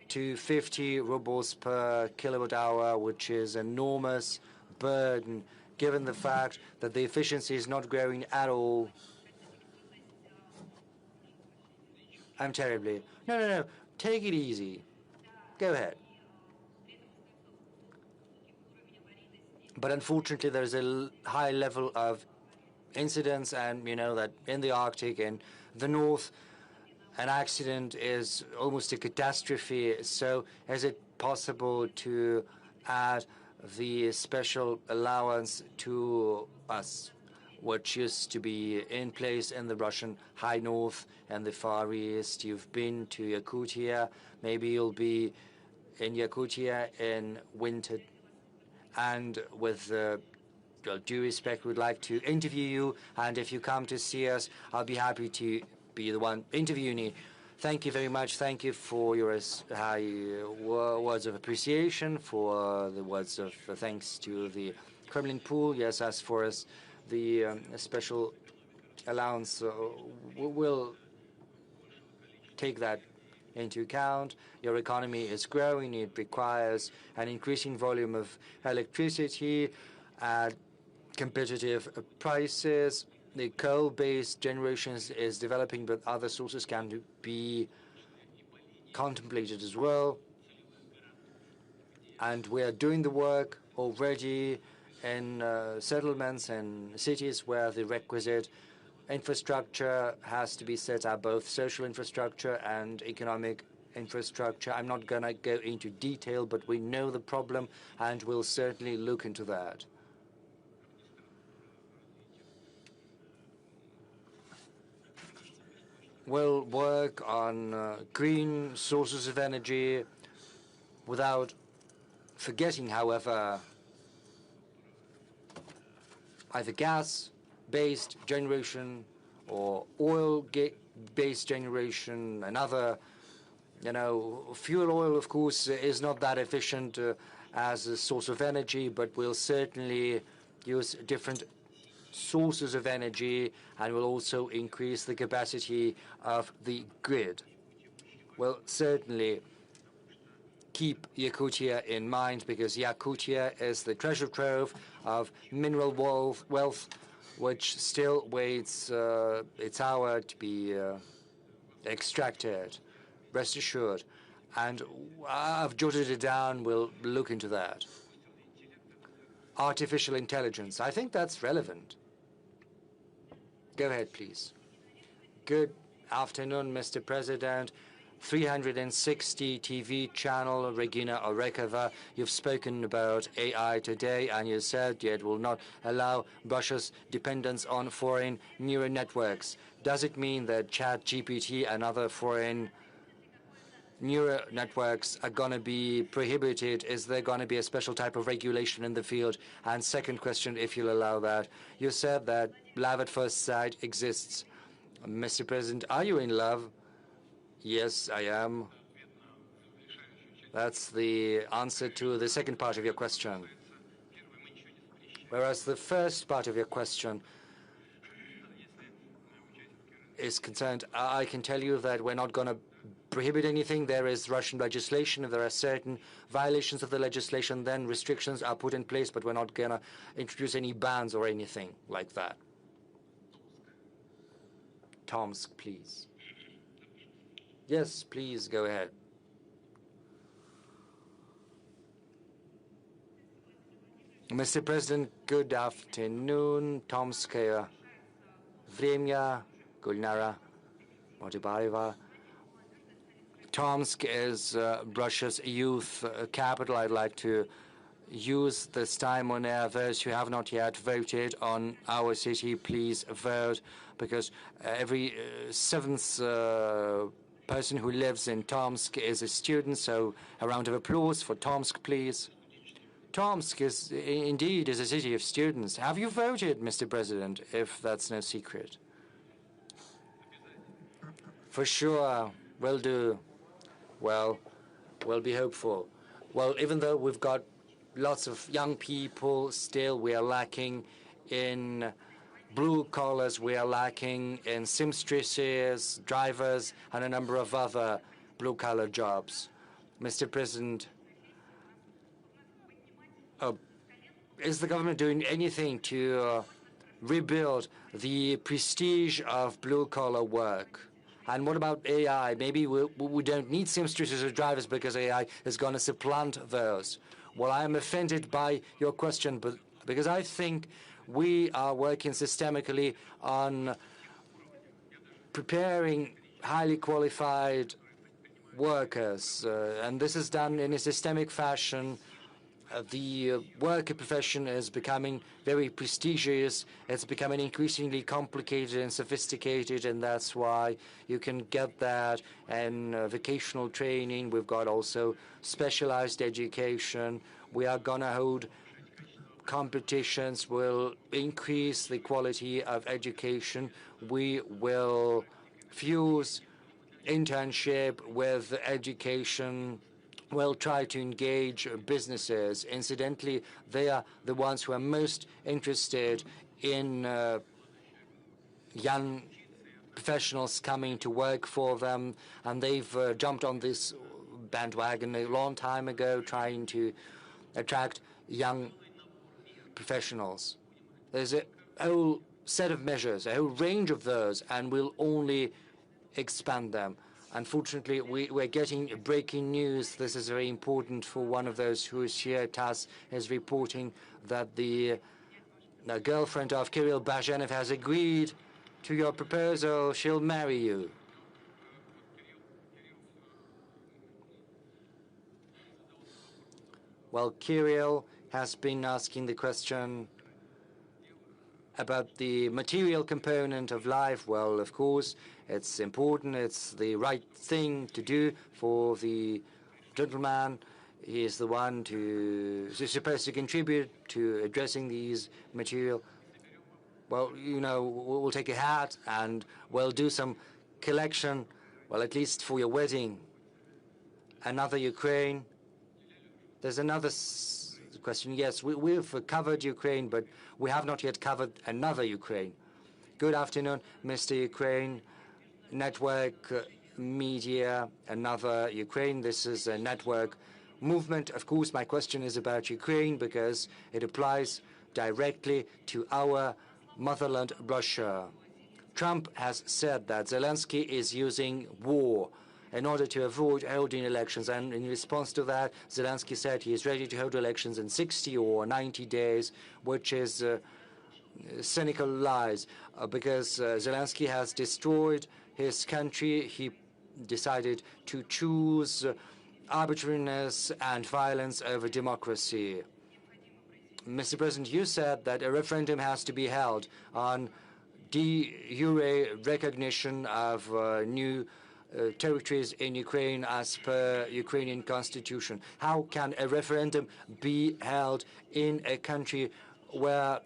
to 50 rubles per kilowatt hour, which is an enormous burden, given the fact that the efficiency is not growing at all. I'm terribly. No, no, no. Take it easy. Go ahead. But unfortunately, there's a high level of incidents, and you know that in the Arctic and the North, an accident is almost a catastrophe. So is it possible to add the special allowance to us, which used to be in place in the Russian High North and the Far East? You've been to Yakutia. Maybe you'll be in Yakutia in winter. And with due respect, we'd like to interview you. And if you come to see us, I'll be happy to be the one interviewing you. Thank you very much. Thank you for your high words of appreciation, for the words of thanks to the Kremlin pool. Yes, as for us, the special allowance, we'll take that into account. Your economy is growing. It requires an increasing volume of electricity at competitive prices. The coal-based generation is developing, but other sources can be contemplated as well. And we are doing the work already in settlements and cities where the requisite infrastructure has to be set up, both social infrastructure and economic infrastructure. I'm not going to go into detail, but we know the problem, and we'll certainly look into that. We'll work on green sources of energy without forgetting, however, either gas-based generation or oil-based generation. Another, fuel oil, of course, is not that efficient as a source of energy, but we'll certainly use different sources of energy, and will also increase the capacity of the grid. We'll certainly keep Yakutia in mind, because Yakutia is the treasure trove of mineral wealth, which still waits its hour to be extracted. Rest assured. And I've jotted it down. We'll look into that. Artificial intelligence. I think that's relevant. Go ahead, please. Good afternoon, Mr. President. 360 TV channel, Regina Orekova. You've spoken about AI today, and you said it will not allow Russia's dependence on foreign neural networks. Does it mean that ChatGPT and other foreign neural networks are going to be prohibited? Is there going to be a special type of regulation in the field? And second question, if you'll allow that, you said that love at first sight exists. Mr. President, are you in love? Yes, I am. That's the answer to the second part of your question. Whereas the first part of your question is concerned, I can tell you that we're not going to prohibit anything. There is Russian legislation. If there are certain violations of the legislation, then restrictions are put in place, but we're not going to introduce any bans or anything like that. Tomsk, please. Yes, please, go ahead. Mr. President, good afternoon. Tomskaya Vremya, Gulnara Motibaeva. Tomsk is Russia's youth capital. I'd like to use this time on air. Those who have not yet voted on our city, please vote, because every seventh person who lives in Tomsk is a student. So a round of applause for Tomsk, please. Tomsk is indeed a city of students. Have you voted, Mr. President, if that's no secret? For sure, will do. Well, we'll be hopeful. Well, even though we've got lots of young people, still we are lacking in blue collars, we are lacking in seamstresses, drivers, and a number of other blue-collar jobs. Mr. President, is the government doing anything to rebuild the prestige of blue-collar work? And what about AI? Maybe we don't need seamstresses or drivers because AI is going to supplant those. Well, I am offended by your question, but because I think we are working systemically on preparing highly qualified workers, and this is done in a systemic fashion. The worker profession is becoming very prestigious. It's becoming increasingly complicated and sophisticated, and that's why you can get that in vocational training. We've got also specialized education. We are going to hold competitions, will increase the quality of education. We will fuse internship with education. We'll try to engage businesses. Incidentally, they are the ones who are most interested in young professionals coming to work for them, and they've jumped on this bandwagon a long time ago, trying to attract young professionals. There's a whole set of measures, a whole range of those, and we'll only expand them. Unfortunately, we're getting breaking news. This is very important for one of those who is here. TASS is reporting that the girlfriend of Kirill Bazhenev has agreed to your proposal. She'll marry you. Well, Kirill has been asking the question about the material component of life. Well, of course, it's important. It's the right thing to do for the gentleman. He is the one who's supposed to contribute to addressing these material. Well, you know, we'll take a hat and we'll do some collection, well, at least for your wedding. Another Ukraine. There's another question. Yes, we've covered Ukraine, but we have not yet covered another Ukraine. Good afternoon, Mr. Ukraine. Network media, another Ukraine. This is a network movement. Of course, my question is about Ukraine because it applies directly to our motherland, Russia. Trump has said that Zelensky is using war in order to avoid holding elections. And in response to that, Zelensky said he is ready to hold elections in 60 or 90 days, which is cynical lies, because Zelensky has destroyed his country. He decided to choose arbitrariness and violence over democracy. Mr. President, you said that a referendum has to be held on de jure recognition of new territories in Ukraine as per Ukrainian constitution. How can a referendum be held in a country where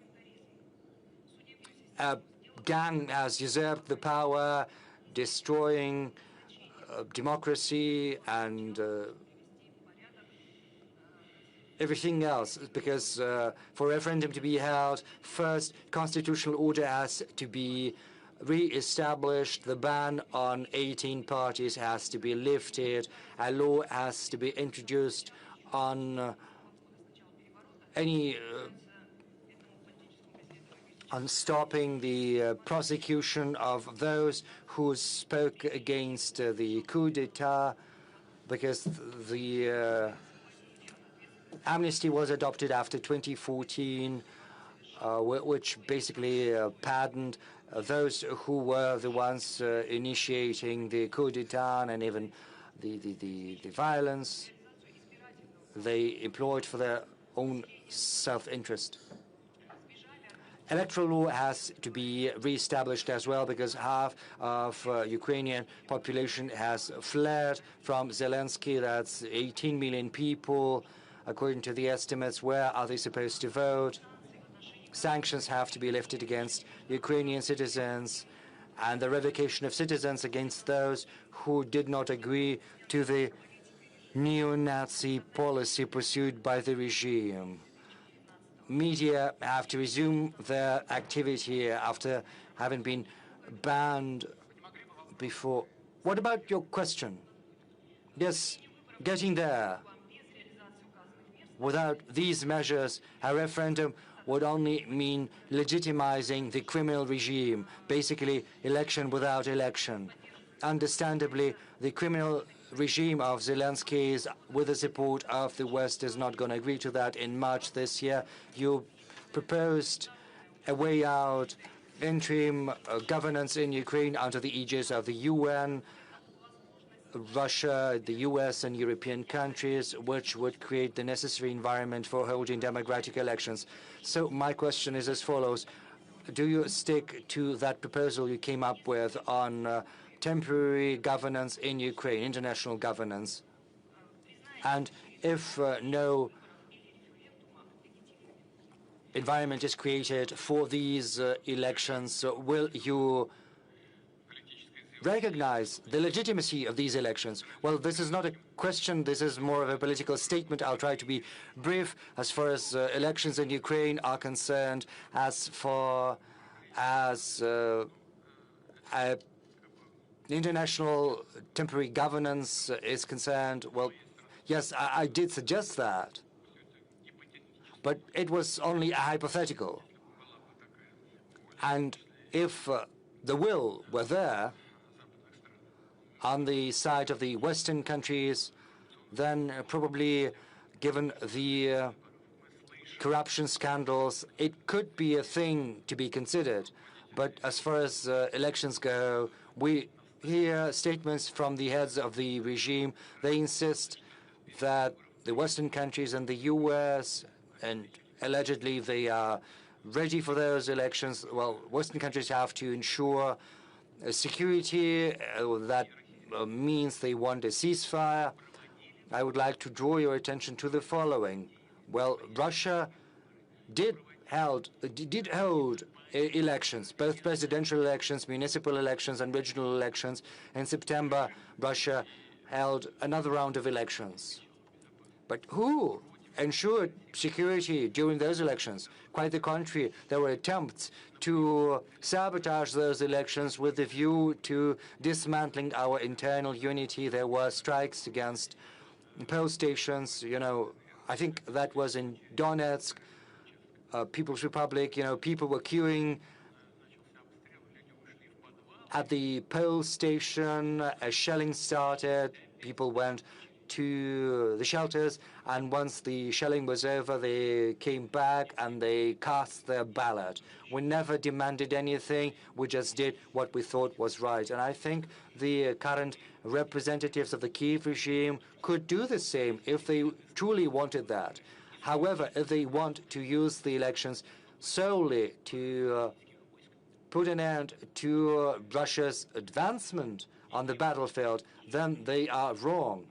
a gang has usurped the power, destroying democracy and everything else? Because for a referendum to be held, first constitutional order has to be re-established, the ban on 18 parties has to be lifted, a law has to be introduced on on stopping the prosecution of those who spoke against the coup d'etat, because the amnesty was adopted after 2014, which basically pardoned those who were the ones initiating the coup d'etat and even the violence they employed for their own self-interest. Electoral law has to be re-established as well, because half of Ukrainian population has fled from Zelensky. That's 18 million people. According to the estimates, where are they supposed to vote? Sanctions have to be lifted against Ukrainian citizens, and the revocation of citizens against those who did not agree to the neo-Nazi policy pursued by the regime. Media have to resume their activity after having been banned before. What about your question? Yes, getting there. Without these measures, a referendum would only mean legitimizing the criminal regime, basically election without election. understandably, the criminal regime of Zelensky, with the support of the West, is not going to agree to that. In March this year, you proposed a way out, interim governance in Ukraine under the aegis of the UN, Russia, the US, and European countries, which would create the necessary environment for holding democratic elections. So my question is as follows. Do you stick to that proposal you came up with on temporary governance in Ukraine, international governance? And if no environment is created for these elections, will you recognize the legitimacy of these elections? Well, this is not a question. This is more of a political statement. I'll try to be brief as far as elections in Ukraine are concerned. As far as international temporary governance is concerned, well, yes, I did suggest that. But it was only a hypothetical. And if the will were there on the side of the Western countries, then probably, given the corruption scandals, it could be a thing to be considered. But as far as elections go, we hear statements from the heads of the regime. They insist that the Western countries and the US, and allegedly they are ready for those elections. Well, Western countries have to ensure security. That means they want a ceasefire. I would like to draw your attention to the following. Well, Russia did hold elections, both presidential elections, municipal elections, and regional elections. In September, Russia held another round of elections. But who ensured security during those elections? Quite the contrary. There were attempts to sabotage those elections with a view to dismantling our internal unity. There were strikes against poll stations. You know, I think that was in Donetsk, People's Republic. You know, people were queuing at the poll station. As shelling started, people went to the shelters, and once the shelling was over, they came back and they cast their ballot. We never demanded anything. We just did what we thought was right. And I think the current representatives of the Kiev regime could do the same if they truly wanted that. However, if they want to use the elections solely to put an end to Russia's advancement on the battlefield, then they are wrong.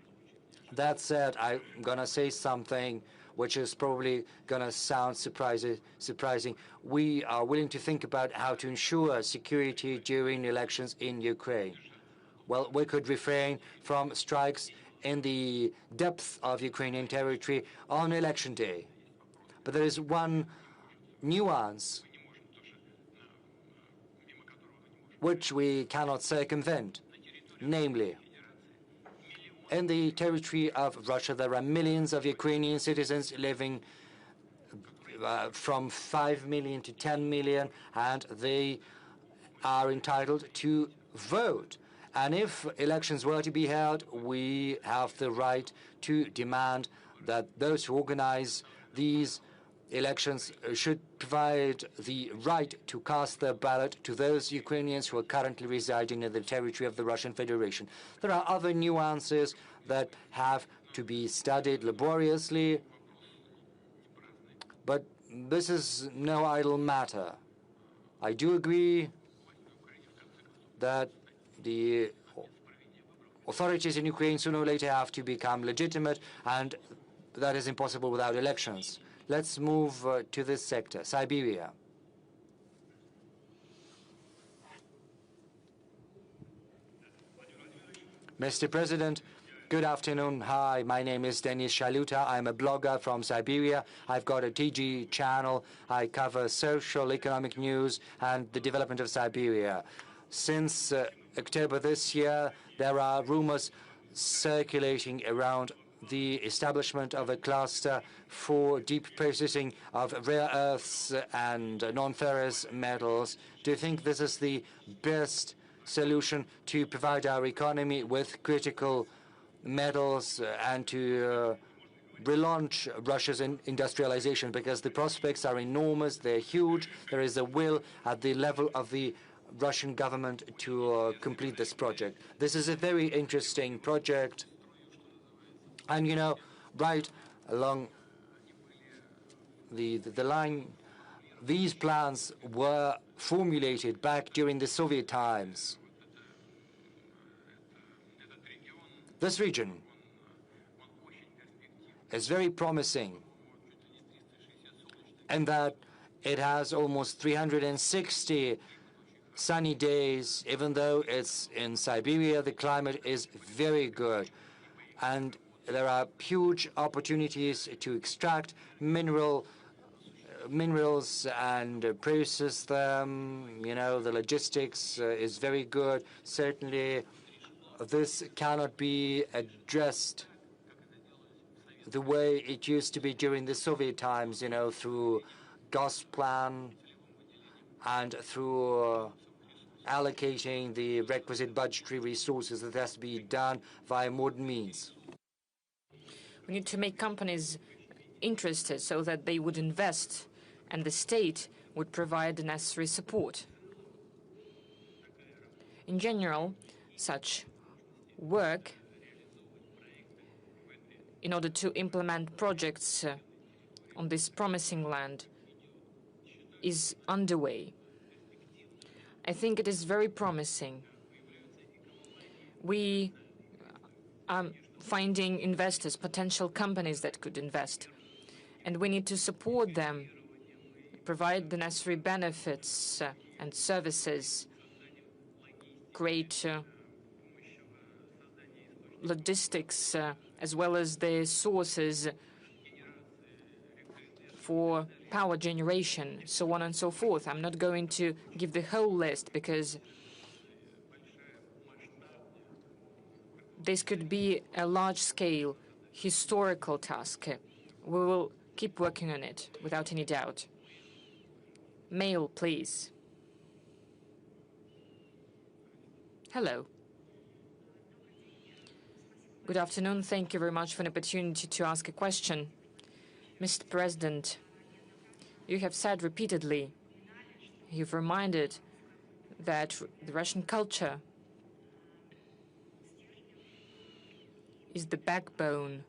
That said, I'm going to say something which is probably going to sound surprising. We are willing to think about how to ensure security during elections in Ukraine. Well, we could refrain from strikes in the depth of Ukrainian territory on election day. But there is one nuance which we cannot circumvent, namely, in the territory of Russia, there are millions of Ukrainian citizens living from 5 million to 10 million, and they are entitled to vote. And if elections were to be held, we have the right to demand that those who organize these elections should provide the right to cast their ballot to those Ukrainians who are currently residing in the territory of the Russian Federation. There are other nuances that have to be studied laboriously, but this is no idle matter. I do agree that the authorities in Ukraine sooner or later have to become legitimate, and that is impossible without elections. Let's move to this sector, Siberia. Mr. President, good afternoon. Hi, my name is Denis Shaluta. I'm a blogger from Siberia. I've got a TG channel. I cover social, economic news and the development of Siberia. Since October this year, there are rumors circulating around the establishment of a cluster for deep processing of rare earths and non-ferrous metals. Do you think this is the best solution to provide our economy with critical metals and to relaunch Russia's industrialization, because the prospects are enormous, they're huge. There is a will at the level of the Russian government to complete this project. This is a very interesting project. And, you know, right along the line, these plans were formulated back during the Soviet times. This region is very promising in that it has almost 360 sunny days. Even though it's in Siberia, the climate is very good. And there are huge opportunities to extract minerals and process them. You know, the logistics is very good. Certainly, this cannot be addressed the way it used to be during the Soviet times, you know, through Gosplan and through allocating the requisite budgetary resources. That has to be done via modern means. We need to make companies interested so that they would invest and the state would provide the necessary support. In general, such work in order to implement projects on this promising land is underway. I think it is very promising. We are finding investors, potential companies that could invest, and we need to support them, provide the necessary benefits and services, create logistics as well as the sources for power generation, so on and so forth. I'm not going to give the whole list because this could be a large-scale historical task. We will keep working on it without any doubt. Mail, please. Hello. Good afternoon. Thank you very much for an opportunity to ask a question. Mr. President, you have said repeatedly, you've reminded that the Russian culture is the backbone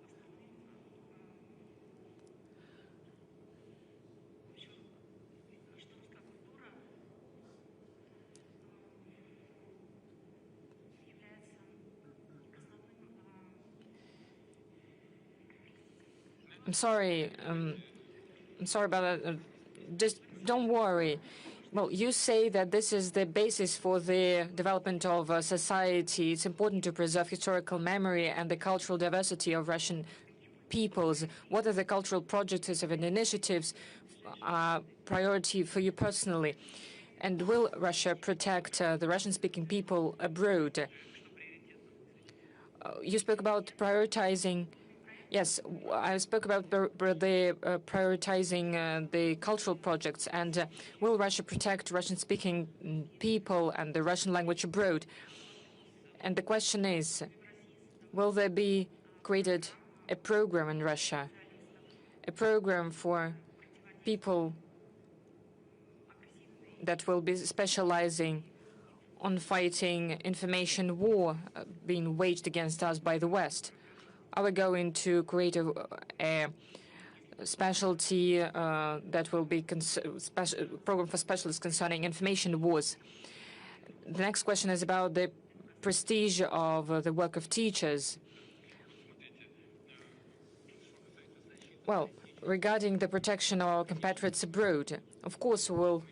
I'm sorry about that. Just don't worry. Well, you say that this is the basis for the development of society. It's important to preserve historical memory and the cultural diversity of Russian peoples. What are the cultural projects and initiatives priority for you personally? And will Russia protect the Russian-speaking people abroad? You spoke about prioritizing. Yes, I spoke about prioritizing the cultural projects, and will Russia protect Russian-speaking people and the Russian language abroad? And the question is, will there be created a program in Russia, a program for people that will be specializing on fighting information war being waged against us by the West? Are we going to create a specialty that will be program for specialists concerning information wars? The next question is about the prestige of the work of teachers. Well, regarding the protection of our compatriots abroad, of course we will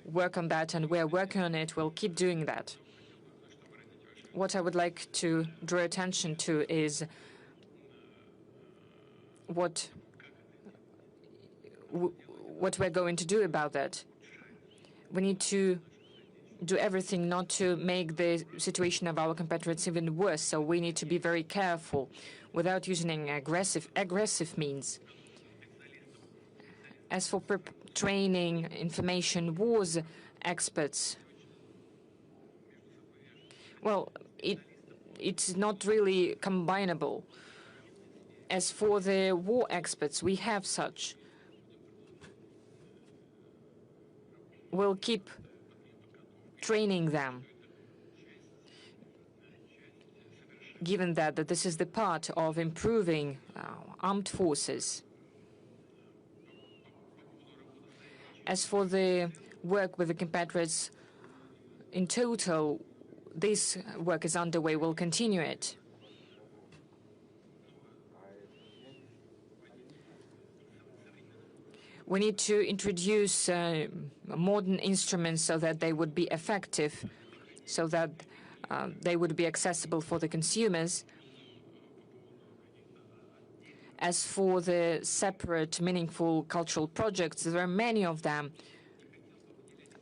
work on that, and we are working on it. We'll keep doing that. What I would like to draw attention to is what we're going to do about that. We need to do everything not to make the situation of our compatriots even worse, so we need to be very careful without using aggressive means. As for training information wars experts, Well, it's not really combinable. As for the war experts, we have such. We'll keep training them, given that this is the part of improving armed forces. As for the work with the compatriots, in total, this work is underway. We'll continue it. We need to introduce modern instruments so that they would be effective, so that they would be accessible for the consumers. As for the separate, meaningful cultural projects, there are many of them.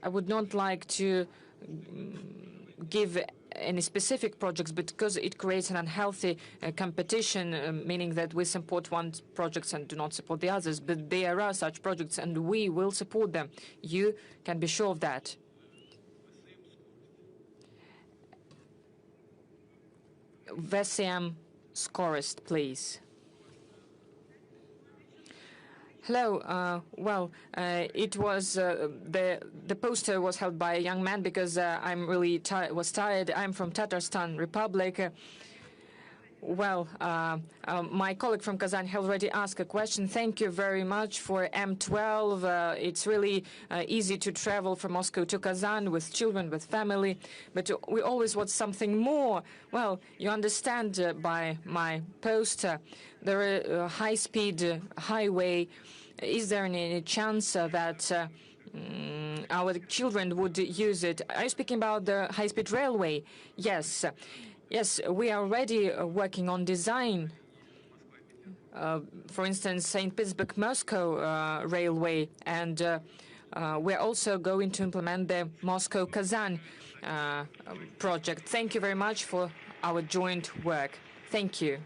I would not like to give any specific projects, but because it creates an unhealthy competition, meaning that we support one projects and do not support the others. But there are such projects, and we will support them. You can be sure of that. Vesem Skorist, please. Hello. It was the poster was held by a young man because I'm really was tired. I'm from Tatarstan Republic. My colleague from Kazan has already asked a question. Thank you very much for M12. It's really easy to travel from Moscow to Kazan with children, with family, but we always want something more. Well, you understand by my poster, there are a high-speed highway. Is there any chance that our children would use it? Are you speaking about the high-speed railway? Yes. Yes, we are already working on design. For instance, St. Petersburg-Moscow railway, and we're also going to implement the Moscow-Kazan project. Thank you very much for our joint work. Thank you.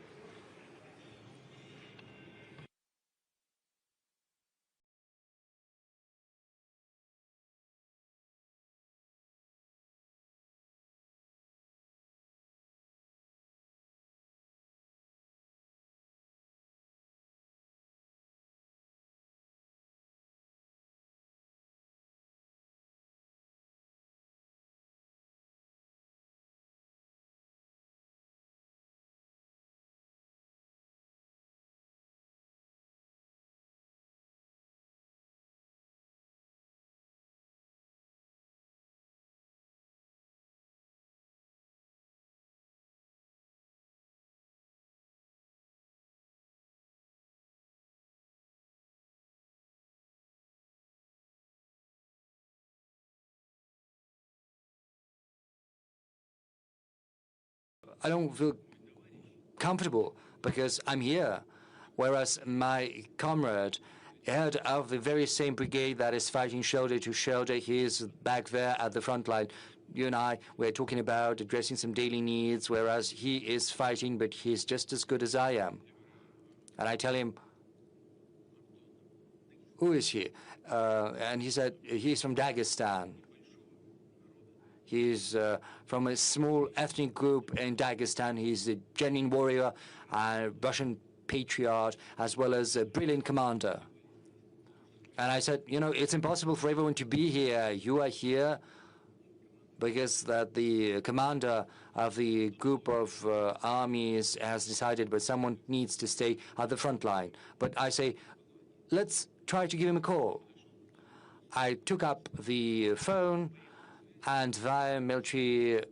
I don't feel comfortable because I'm here, whereas my comrade, head of the very same brigade that is fighting shoulder to shoulder, he is back there at the front line. You and I, we're talking about addressing some daily needs, whereas he is fighting, but he's just as good as I am. And I tell him, who is he? And he said, he's from Dagestan. He's from a small ethnic group in Dagestan. He's a genuine warrior, a Russian patriot, as well as a brilliant commander. And I said, you know, it's impossible for everyone to be here. You are here because that the commander of the group of armies has decided, but someone needs to stay at the front line. But I say, let's try to give him a call. I took up the phone, and via military